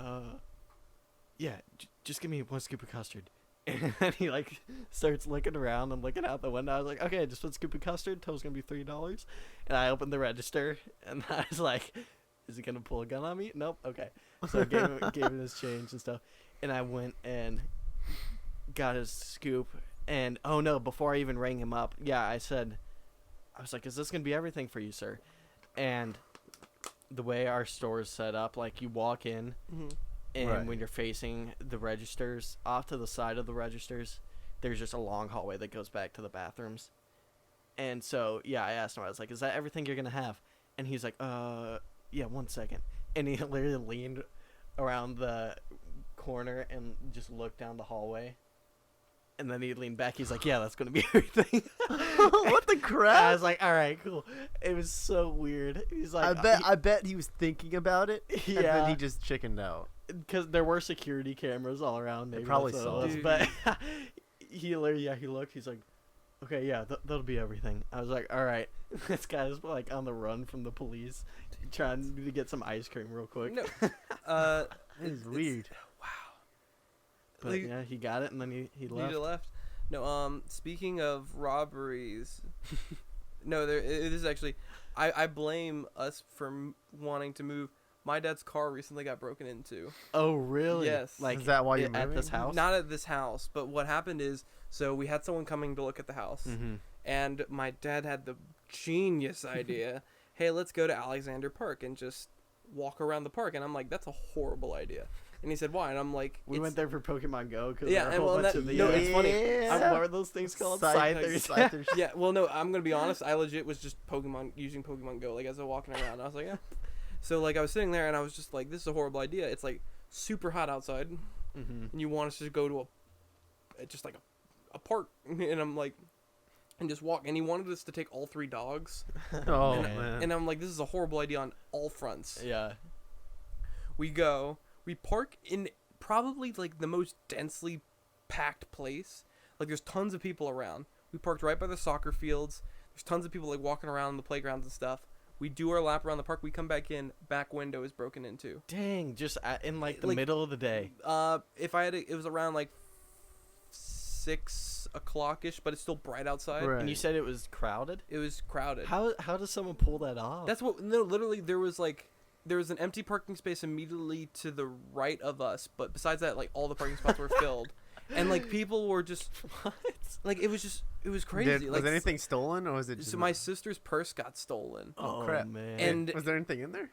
yeah, just give me one scoop of custard. And then he like starts looking around and looking out the window. I was like, okay, just one scoop of custard. Total's gonna be $3. And I opened the register, and I was like, is he gonna pull a gun on me? Nope. Okay. So I gave him his change and stuff, and I went and got his scoop. And oh no, before I even rang him up, yeah, I was like, is this gonna be everything for you, sir? And the way our store is set up, like you walk in, and Right. when you're facing the registers, off to the side of the registers, there's just a long hallway that goes back to the bathrooms. And so, yeah, I asked him, I was like, is that everything you're gonna have? And he's like, yeah, 1 second. And he literally leaned around the corner and just looked down the hallway. And then he leaned back. He's like, yeah, that's going to be everything. What the crap? I was like, all right, cool. It was so weird. He's like, I bet he was thinking about it. And Yeah. then he just chickened out. because there were security cameras all around. They Maybe probably that's what saw it was, it. but he literally, he looked. He's like, okay, yeah, that'll be everything. I was like, all right. This guy's like on the run from the police, trying to get some ice cream real quick. No. It's weird. But Like- yeah, he got it, and then he You left. left. No. Speaking of robberies, no. It is actually. I blame us for wanting to move. My dad's car recently got broken into. Oh, really? Yes. Like Is that why you're at this moving? house? Not at this house, but what happened is, so we had someone coming to look at the house, Mm-hmm. and my dad had the genius idea. Hey, let's go to Alexander Park and just walk around the park. And I'm like, that's a horrible idea. And he said, why? And I'm like, We went there for Pokemon Go because Yeah, there were a and whole well, bunch that- of the. no, it's funny. Yeah. What were those things called? Scythers. Scythers. Yeah, well, no, I'm gonna be honest. I legit was just using Pokemon Go, like as I was walking around. I was like, yeah. So like I was sitting there and I was just like, this is a horrible idea. It's like super hot outside, Mm-hmm. and you want us to go to just like a park, and I'm like, and just walk. And he wanted us to take all 3 dogs, Oh, and, man. and I'm like, this is a horrible idea on all fronts. Yeah. We park in probably like the most densely packed place. Like there's tons of people around. We parked right by the soccer fields. There's tons of people like walking around the playgrounds and stuff. We do our lap around the park. We come back in. Back window is broken into. Dang, just in like the Like- middle of the day. If I had it was around like 6 o'clock ish, but it's still bright outside. Right. And you said it was crowded. It was crowded. How does someone pull that off? That's what. No, literally, there was an empty parking space immediately to the right of us, but besides that, like all the parking spots were filled, and like people were just what? like it was crazy. Was like anything stolen, or was it just so my sister's purse got stolen. Oh, crap. man. And- was there anything in there?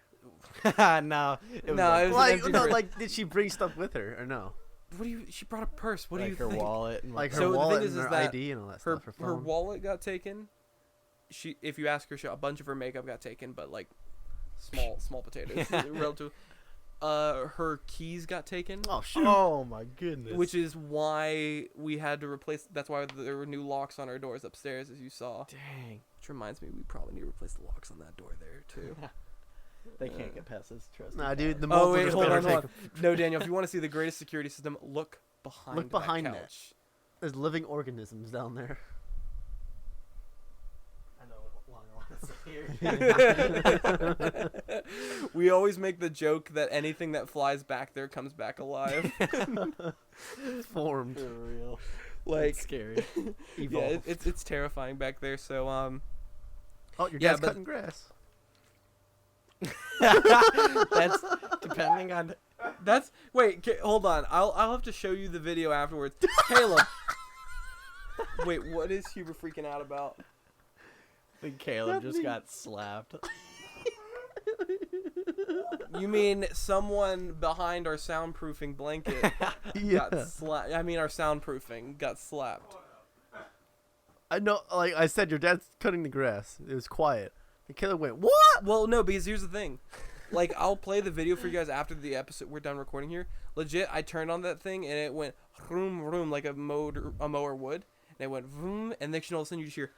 no, it was No, like, it was an Like, empty no, purse. like, did she bring stuff with her or no? What do you? She brought a purse. What like do you her think? wallet and Like her So the thing wallet is and her that ID and all that Her stuff. Her her phone. wallet got taken. If you ask her, a bunch of her makeup got taken, but like small potatoes. Relative. Her keys got taken. Oh shoot! Oh my goodness. Which is why we had to replace. That's why there were new locks on our doors upstairs, as you saw. dang. Which reminds me, we probably need to replace the locks on that door there too. They can't get past this. Trust Nah, me. dude, the Oh mold wait, just hold better on, hold take- on. No, Daniel, if you want to see the greatest security system, look behind. Look behind that that. couch. There's living organisms down there. I know what long I want to sit here. We always make the joke that anything that flies back there comes back alive. It's formed. For real. Like, It's scary. yeah, Evolved. it's terrifying back there. So Oh, your yeah, dad's but- cutting grass. That's to depending on That's hold on. I'll have to show you the video afterwards. Caleb. Wait, what is Huber freaking out about? I think Caleb just got slapped. You mean someone behind our soundproofing blanket got slapped? I mean our soundproofing got slapped. I know, like I said, your dad's cutting the grass. It was quiet. And Caleb went, "What?" Well, no, because here's the thing. Like, I'll play the video for you guys after the episode. We're done recording here. Legit, I turned on that thing and it went vroom vroom like a mower would, and it went vroom, and next all of a sudden you just hear.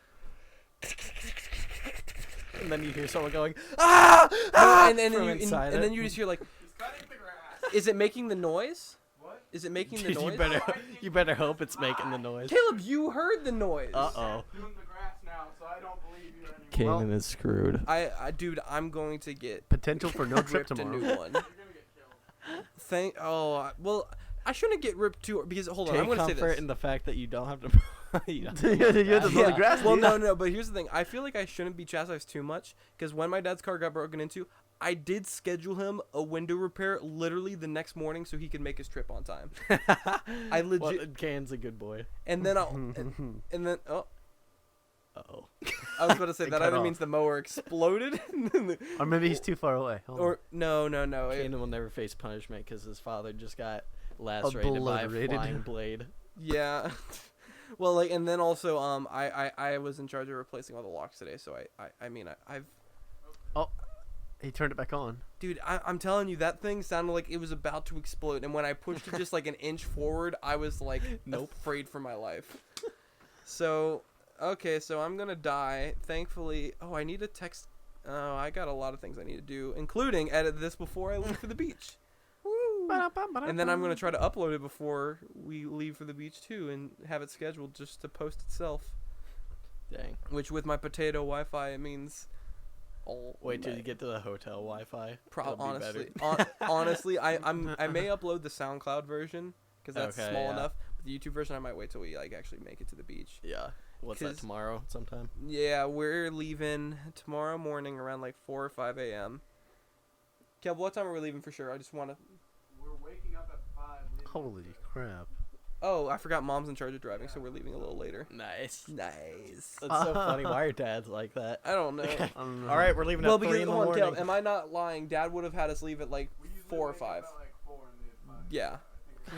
And then you hear someone going, "Ah!" No, and from then inside and it. then you just hear like. He's cutting the grass. Is it making the noise? What? Is it making the Dude, noise? you better hope it's making the noise. Caleb, you heard the noise. Uh-oh. Doing the grass now, so I don't believe you anymore. Kanan is screwed. Dude, I'm going to get Potential for no trip ripped a tomorrow. new one. You're gonna get killed. Well, I shouldn't get ripped too because hold on, Take I'm going to say comfort this. in the fact that you don't have to. You don't You have to mow the grass. Well, dude. no, but here's the thing. I feel like I shouldn't be chastised too much because when my dad's car got broken into, I did schedule him a window repair literally the next morning so he could make his trip on time. I legit, Well, Kan's a good boy. and then and then Uh-oh. I was about to say It that cut either off. means the mower exploded, Or maybe he's too far away. Hold on. or no. it- Kanan will never face punishment because his father just got lacerated by a Obliterated. flying blade. Yeah. Well, like, and then also, I was in charge of replacing all the locks today, so I've, He turned it back on. dude, I'm telling you, that thing sounded like it was about to explode, and when I pushed it just like an inch forward, I was like, Nope. afraid for my life. So, okay, so I'm gonna die. Thankfully, I need to text. Oh, I got a lot of things I need to do, including edit this before I leave for the beach. Woo! And then I'm gonna try to upload it before we leave for the beach too, and have it scheduled just to post itself. Dang. Which with my potato Wi-Fi, it means. Wait till you get to the hotel Wi-Fi. That'll be Honestly, better. honestly, I may upload the SoundCloud version because that's Okay, small yeah. enough. But the YouTube version, I might wait till we like actually make it to the beach. Yeah. What's that, 'Cause- tomorrow sometime? Yeah, we're leaving tomorrow morning around like 4 or 5 a.m. Kev, what time are we leaving for sure? I just want to. We're waking up at 5. leaving Holy at 6. crap. Oh, I forgot Mom's in charge of driving, so we're leaving a little later. Nice. Nice. That's so funny. Why are dads like that? I don't know. I don't know. All right, we're leaving Well, at 3 because in the hold on, morning. Kev, am I not lying? Dad would have had us leave at like We usually 4 or wake up 5. at like 4 and leave at 5. Yeah.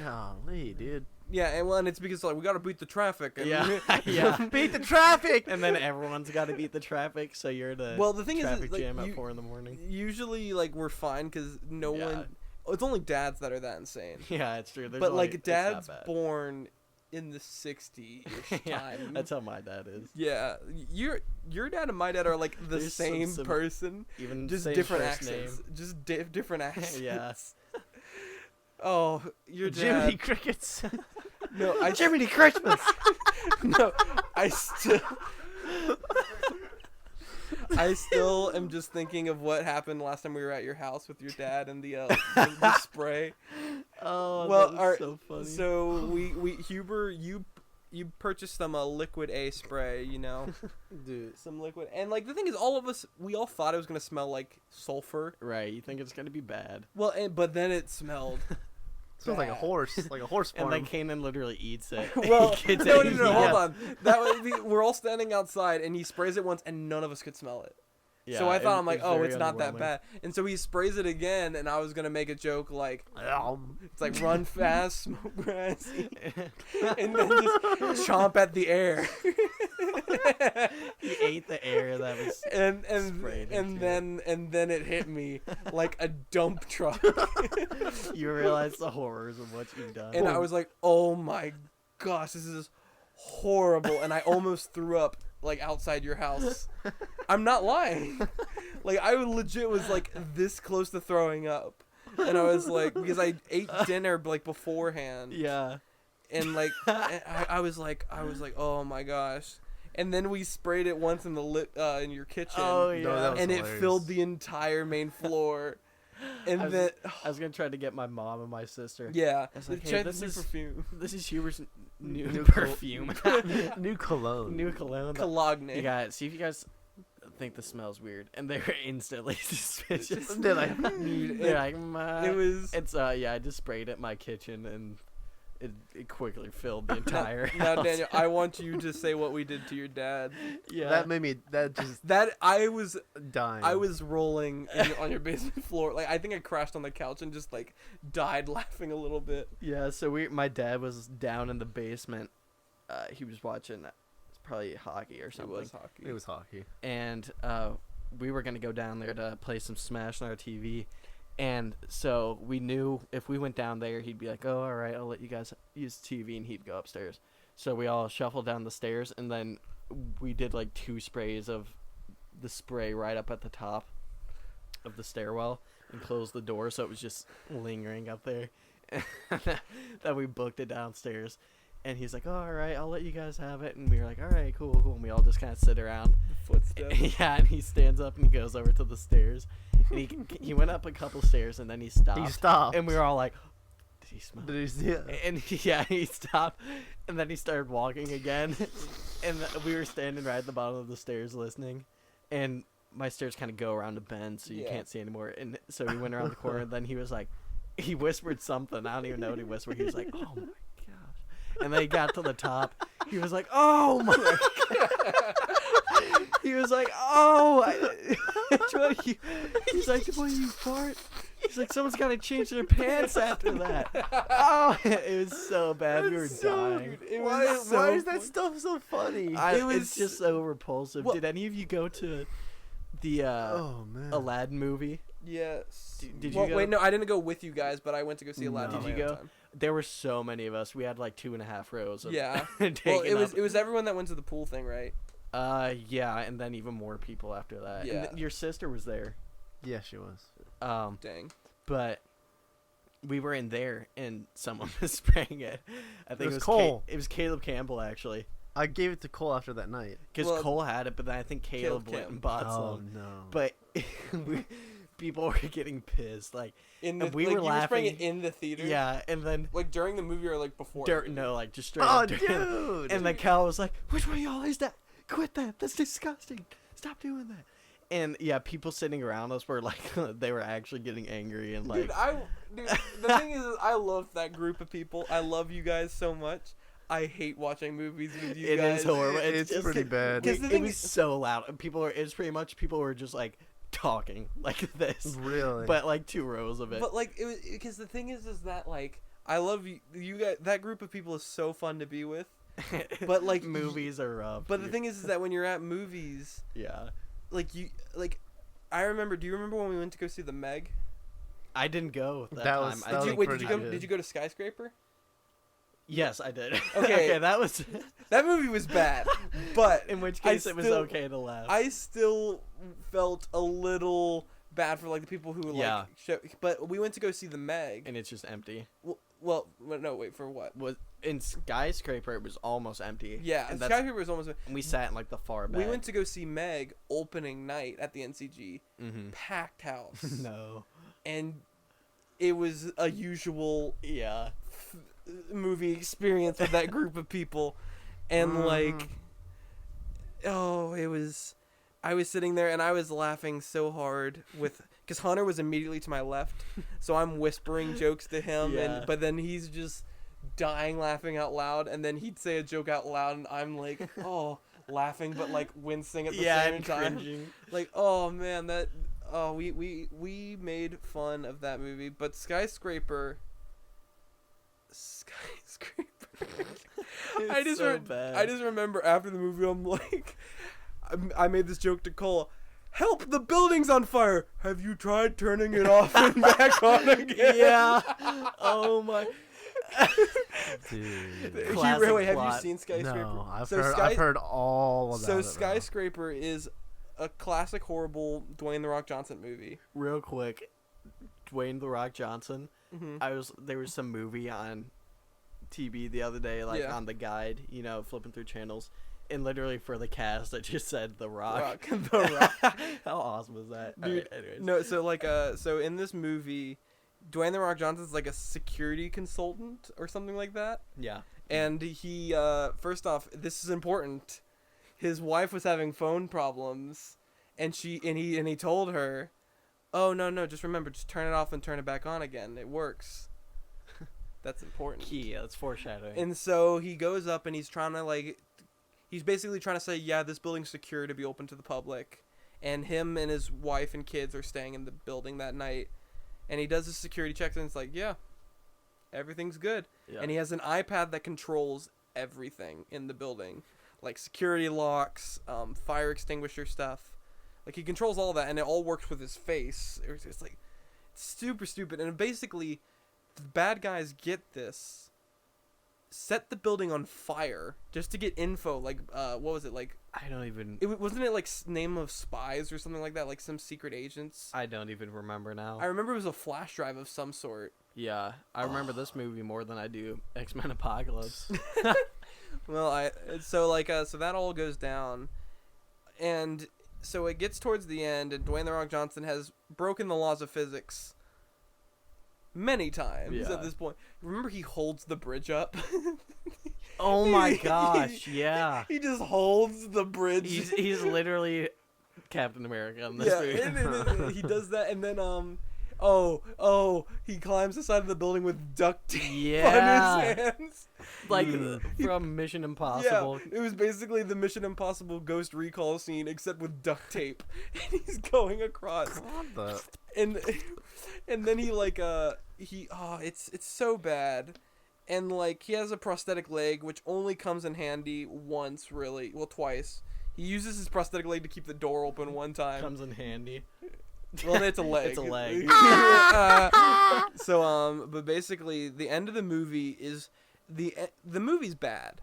Golly, dude. Yeah, and it's because like we gotta beat the traffic. And Yeah, yeah. Beat the traffic. And then everyone's got to beat the traffic, so you're the Well, the thing is, traffic like, jam at you- 4 in the morning. Usually, like we're fine because no Yeah. one. It's only dads that are that insane. Yeah, it's true. There's But only- like it's not dad's bad. born in the 60s Yeah, time. that's how my dad is. Yeah, your dad and my dad are like the There's same some- person, Even just same different first accents. name. Just different accents. Yeah. Oh, your Jiminy dad. Crickets. No, I Jiminy Christmas. no, I still am just thinking of what happened last time we were at your house with your dad and the spray. Oh, Well, that's our- so funny. So we Huber, you purchased some liquid A spray, you know, Dude. some liquid, and like the thing is, we all thought it was gonna smell like sulfur. Right, you think it's gonna be bad. Well, but then it smelled. Smells like a bad. horse. Like a horse farm. And then Kanan literally eats it. Well, He gets no, it, hold yeah. on. That was we're all standing outside, and he sprays it once, and none of us could smell it. So Yeah, I thought, it- I'm like, it's oh, very it's not that underwhelming. bad. And so he sprays it again, and I was gonna make a joke like, Um, it's like run fast, smoke grass, and then just chomp at the air. He ate the air that was. and Sprayed into and then it hit me like a dump truck, You realize the horrors of what you've done. and I was like, oh my gosh, this is horrible, and I almost threw up like outside your house. I'm not lying. Like I legit was like this close to throwing up, and I was like, because I ate dinner like beforehand, Yeah. and like I was like oh my gosh. And then we sprayed it once in in your kitchen. Oh No, that yeah. was And it hilarious. filled the entire main floor. And I was, then I was gonna try to get my mom and my sister. yeah, I was like, hey, check this the is- perfume. This is Huber's new New perfume. New cologne. New cologne. Cologne. You got see if you guys think the smell's weird, and they were instantly suspicious. They're like, Dude, They're like, "Ma." it was. It's yeah, I just sprayed it in my kitchen, and it quickly filled the entire Now, house. Daniel, I want you to say what we did to your dad. Yeah, that made me. That just That I was dying. rolling on your basement floor. Like I think I crashed on the couch and just like died laughing a little bit. yeah. So my dad was down in the basement. He was watching it's probably hockey or It something. was hockey. It was hockey. And we were gonna go down there to play some Smash on our TV. And so we knew if we went down there, he'd be like, "Oh, all right, I'll let you guys use the TV," and he'd go upstairs. So we all shuffled down the stairs, and then we did like 2 sprays of the spray right up at the top of the stairwell and closed the door, so it was just lingering up there. Then we booked it downstairs, and he's like, "Oh, all right, I'll let you guys have it." And we were like, "All right, cool, cool." And we all just kind of sit around. Footsteps. Yeah, and he stands up and he goes over to the stairs. And he went up a couple stairs and then he stopped. He stopped. And we were all like, "Did he smell?" Did he see it? And he stopped, and then he started walking again, and we were standing right at the bottom of the stairs listening, and my stairs kind of go around a bend, so you Yeah. can't see anymore. And so he went around the corner, and then he was like, he whispered something. I don't even know what he whispered. He was like, "Oh my gosh!" And then he got to the top. He was like, "Oh my god!" He was like, "Oh, he's like, "What you fart?" He's like, "Someone's got to change their pants after that." Oh, it was so bad. We were dying. It Why, was so why is that fu- stuff so funny? It's just so repulsive. Well- Did any of you go to the oh man. Aladdin movie? Yes. Did Well, you go? wait, no, I didn't go with you guys, but I went to go see Aladdin. No. on Did my you own go? time. There were so many of us. We had like 2.5 rows. Of Yeah. taken Well, it up. was everyone that went to the pool thing, right? Yeah, and then even more people after that. Yeah. And your sister was there. Yeah, she was. Dang. But we were in there and someone was spraying it. I think was it was Cole. It was Caleb Campbell actually, I gave it to Cole after that night. because Well, Cole had it, but then I think Caleb went Cam. and bought Oh some. no. But people were getting pissed. Like, In the And we like, were you were spraying laughing. it in the theater. yeah, and then Like during the movie or like before. no, like just straight oh up. during- dude. And then Cal was like, "Which one of y'all is that? Quit that. That's disgusting. Stop doing that." And yeah, people sitting around us were like, they were actually getting angry and like, Dude, the thing is, I love that group of people. I love you guys so much. I hate watching movies with you it guys. is horrible. It's just- pretty bad. Because the It thing was is- so loud. It's pretty much people were just like talking like this, Really. but like 2 rows of it. But like, it was because the thing is that like I love you. You guys, that group of people is so fun to be with. But like movies are rough. But the thing is that when you're at movies, yeah, like you like, I remember. Do you remember when we went to go see the Meg? I didn't go that, That time. was- I that Did you, was wait, pretty did you go? good. Did you go to Skyscraper? Yes, I did. Okay. that was. That movie was bad, but In which I case, it was still- okay to laugh. I still felt a little bad for like the people who Yeah. but we went to go see the Meg. and it's just empty. Well, no, wait for what? Was in Skyscraper, it was almost empty. Yeah, and Skyscraper was almost. and we sat in like the far back. We went to go see Meg opening night at the NCG, Mm-hmm. packed house, No. and it was a usual Yeah. movie experience with that group of people, and like, oh, it was. I was sitting there and I was laughing so hard because Hunter was immediately to my left, so I'm whispering jokes to him, Yeah. but then he's just dying laughing out loud, and then he'd say a joke out loud, and I'm like, oh, laughing but like wincing at the same and time. cringing. Like, oh man, we made fun of that movie, but Skyscraper. I It's just so re- bad. I just remember after the movie, I'm like, I made this joke to Cole. Help! The building's on fire. Have you tried turning it off and back on again? Yeah. Oh my. Dude. Classic Wait, have you plot. seen Skyscraper? No, I've So heard. I've heard all about So it. though. Skyscraper is a classic, horrible Dwayne the Rock Johnson movie. Real quick, Dwayne the Rock Johnson. Mm-hmm. There was some movie on TV the other day, like Yeah. on the guide, flipping through channels, and literally for the cast, it just said The Rock. The Rock. How awesome was that, Dude, Alright, anyways. No, so like so in this movie, Dwayne the Rock Johnson's like a security consultant or something like that. Yeah. And he first off, this is important. His wife was having phone problems, and he told her, "Oh no, just remember, just turn it off and turn it back on again. It works." That's important. Key. That's foreshadowing. And so he goes up and he's basically trying to say, yeah, this building's secure to be open to the public. And him and his wife and kids are staying in the building that night. And he does his security checks and it's like, yeah, everything's good. Yeah. And he has an iPad that controls everything in the building. Like security locks, fire extinguisher stuff. Like he controls all that and it all works with his face. It's like super stupid. And basically, the bad guys get this, set the building on fire just to get info. Like, what was it like? I don't even. Wasn't it like name of spies or something like that? Like some secret agents. I don't even remember now. I remember it was a flash drive of some sort. Yeah, I remember this movie more than I do X-Men Apocalypse. Well, so that all goes down, and so it gets towards the end, and Dwayne The Rock Johnson has broken the laws of physics many times at this point. Remember, he holds the bridge up. Oh my gosh! Yeah, he just holds the bridge. he's literally Captain America in this movie. and he does that, and then he climbs the side of the building with duct tape on his hands. Like from Mission Impossible. Yeah, it was basically the Mission Impossible Ghost Recall scene, except with duct tape. And he's going across. And then he it's so bad. And like he has a prosthetic leg, which only comes in handy once, really. Well, twice. He uses his prosthetic leg to keep the door open one time. Comes in handy. Well, it's a leg. It's a leg. But basically, the end of the movie is the movie's bad,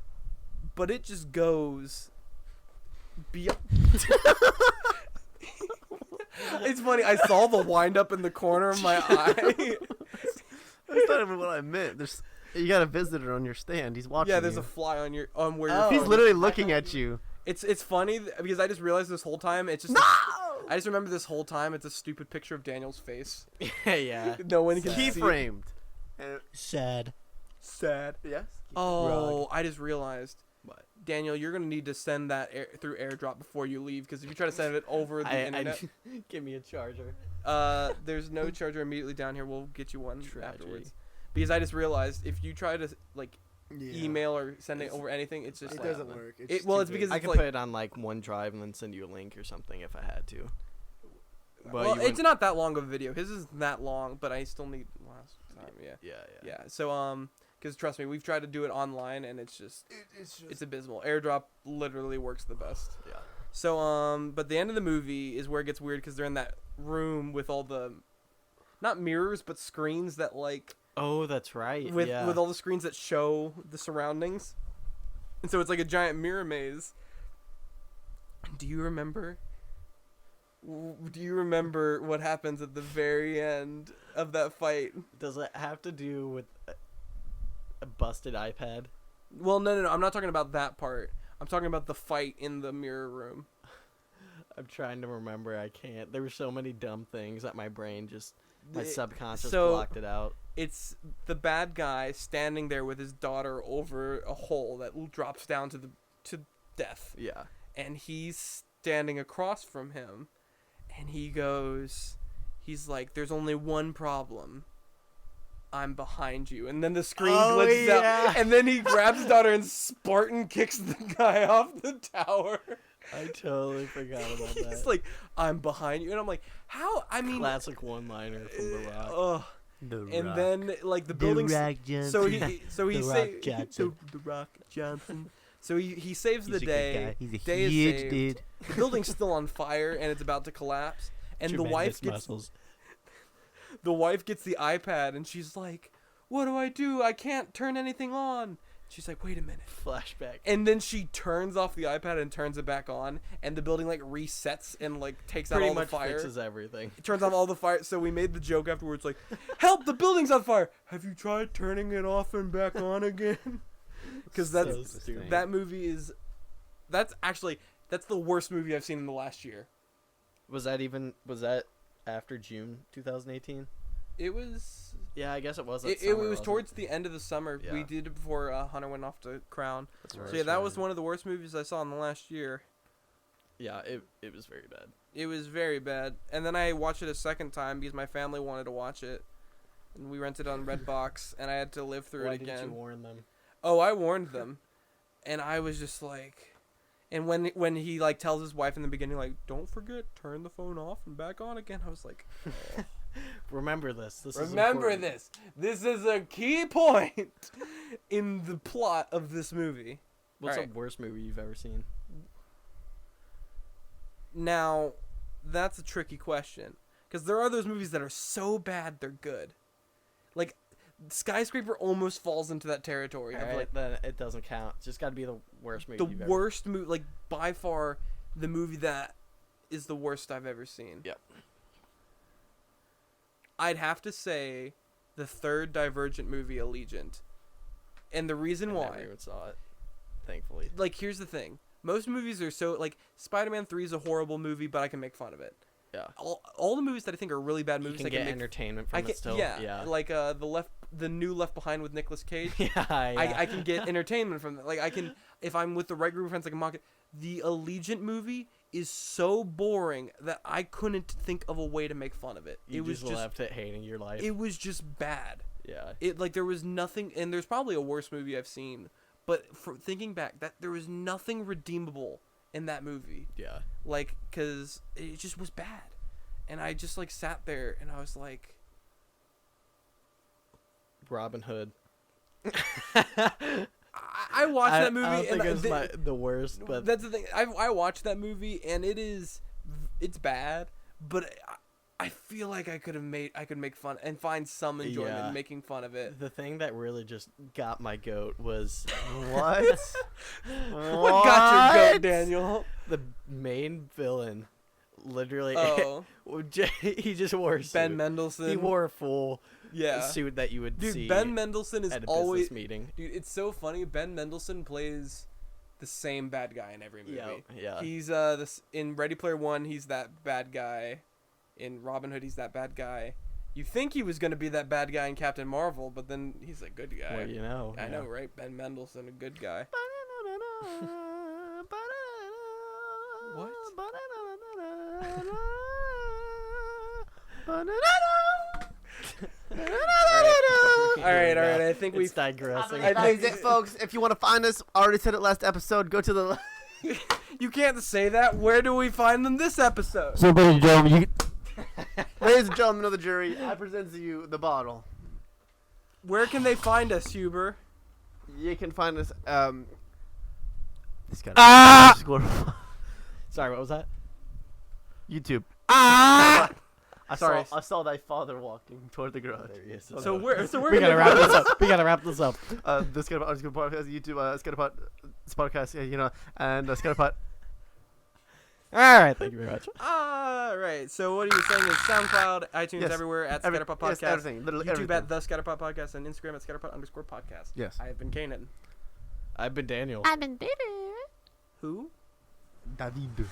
but it just goes beyond. It's funny. I saw the wind up in the corner of my eye. That's not even what I meant. You got a visitor on your stand. He's watching. Yeah, there's you. a fly on your where you're. He's literally looking at you. It's funny because I just realized this whole time it's just. No! I just remember this whole time it's a stupid picture of Daniel's face. Yeah. No one can Key see framed. Sad. Sad. Yes. Oh, I just realized. What? Daniel, you're gonna need to send that through AirDrop before you leave, because if you try to send it over the internet, give me a charger. there's no charger immediately down here. We'll get you one Tragedy. afterwards. Because I just realized if you try to email or send it over anything, it's just It like, doesn't work. it's because I it's could like, put it on like OneDrive and then send you a link or something if I had to. But well, it's not that long of a video. His isn't that long, but I still need last time. Yeah. So because trust me, we've tried to do it online and it's abysmal. AirDrop literally works the best. Yeah. So but the end of the movie is where it gets weird because they're in that room with all the, not mirrors but screens that like. Oh, that's right. With all the screens that show the surroundings, and so it's like a giant mirror maze. Do you remember what happens at the very end of that fight? Does it have to do with a busted iPad? Well, no. I'm not talking about that part. I'm talking about the fight in the mirror room. I'm trying to remember. I can't. There were so many dumb things that my brain just, my subconscious so- blocked it out. It's the bad guy standing there with his daughter over a hole that drops down to death. Yeah. And he's standing across from him, and he's like, "There's only one problem. I'm behind you." And then the screen glitches out, and then he grabs his daughter and Spartan kicks the guy off the tower. I totally forgot about that. He's like, "I'm behind you," and I'm like, "How?" I mean, classic one-liner from The Rock. Ugh. And then like the building, so he The Rock Johnson. So he saves the day. He's a Day is huge saved. dude. The building's still on fire and it's about to collapse. And the wife gets the iPad and she's like, "What do I do? I can't turn anything on." She's like, "Wait a minute." Flashback. And then she turns off the iPad and turns it back on, and the building like resets and like takes out all the fire. Fixes everything. It turns off all the fire. So we made the joke afterwards, like, "Help! The building's on fire. Have you tried turning it off and back on again?" Because So stupid. that movie is, that's the worst movie I've seen in the last year. Was that after June 2018? It was. Yeah, I guess it was. It was towards the end of the summer. Yeah. We did it before Hunter went off to Crown. That's right. So yeah, that was one of the worst movies I saw in the last year. Yeah, it was very bad. It was very bad. And then I watched it a second time because my family wanted to watch it. And we rented it on Redbox, and I had to live through Why it again. didn't you warn them? Oh, I warned them. And I was just like... And when he, like, tells his wife in the beginning, like, don't forget, turn the phone off and back on again, I was like... Oh. Remember this. Remember this. This is a key point in the plot of this movie. What's Alright. the worst movie you've ever seen? Now, that's a tricky question. Because there are those movies that are so bad they're good. Like, Skyscraper almost falls into that territory. Of, Alright, like, then it doesn't count. It's just got to be the worst movie. the worst movie, like, by far, the movie that is the worst I've ever seen. Yep. I'd have to say the third Divergent movie, Allegiant. And the reason I why... never even saw it, thankfully. Like, here's the thing. Most movies are so... Like, Spider-Man 3 is a horrible movie, but I can make fun of it. Yeah. All the movies that I think are really bad You movies... can I get make entertainment from it still. Yeah, like the new Left Behind with Nicolas Cage. yeah. I can get entertainment from that. Like, I can... If I'm with the right group of friends, I can mock it. The Allegiant movie is so boring that I couldn't think of a way to make fun of it. You It was just left it hating your life. It was just bad. Yeah. It like there was nothing, and there's probably a worse movie I've seen, but for thinking back, that there was nothing redeemable in that movie. Yeah. Like, cause it just was bad, and I just like sat there and I was like, Robin Hood. I watched that movie, I don't and think it was the worst, but that's the thing. I watched that movie, and it's bad, but I feel like I could make fun and find some enjoyment Yeah. in making fun of it. the thing that really just got my goat was What? What got your goat, Daniel? the main villain. Literally, Oh, he just wore a suit. Ben Mendelsohn. He wore a full yeah. suit that you would Dude, see Ben Mendelsohn is at a always business meeting. Dude, it's so funny. Ben Mendelsohn plays the same bad guy in every movie. Yeah. He's in Ready Player One, he's that bad guy. In Robin Hood, he's that bad guy. You think he was gonna be that bad guy in Captain Marvel, but then he's a good guy. Well, you know. I yeah. know, right? Ben Mendelsohn, a good guy. What? All right. I think It's we've digressing. I That is think- it, folks. If you want to find us, I already said it last episode. Go to the. You can't say that. Where do we find them this episode? So, ladies and gentlemen, Ladies and gentlemen of the jury, I present to you the bottle. Where can they find us, Huber? You can find us. This guy. Sorry, what was that? YouTube. Ah! I Sorry. saw thy father walking toward the garage. There he is. So we're We gotta wrap this up. We gotta wrap this up. The Scatterpot underscore podcast, YouTube, Scatterpot podcast, yeah, you know, and Scatterpot. All right, thank you very much. All right. So what are you saying is SoundCloud, iTunes, Yes. everywhere at Scatterpot Yes, Podcast, everything, literally YouTube everything. at the Scatterpot Podcast, and Instagram at Scatterpot_podcast. Yes. I have been Kanan. I've been Daniel. I've been David. Who? David.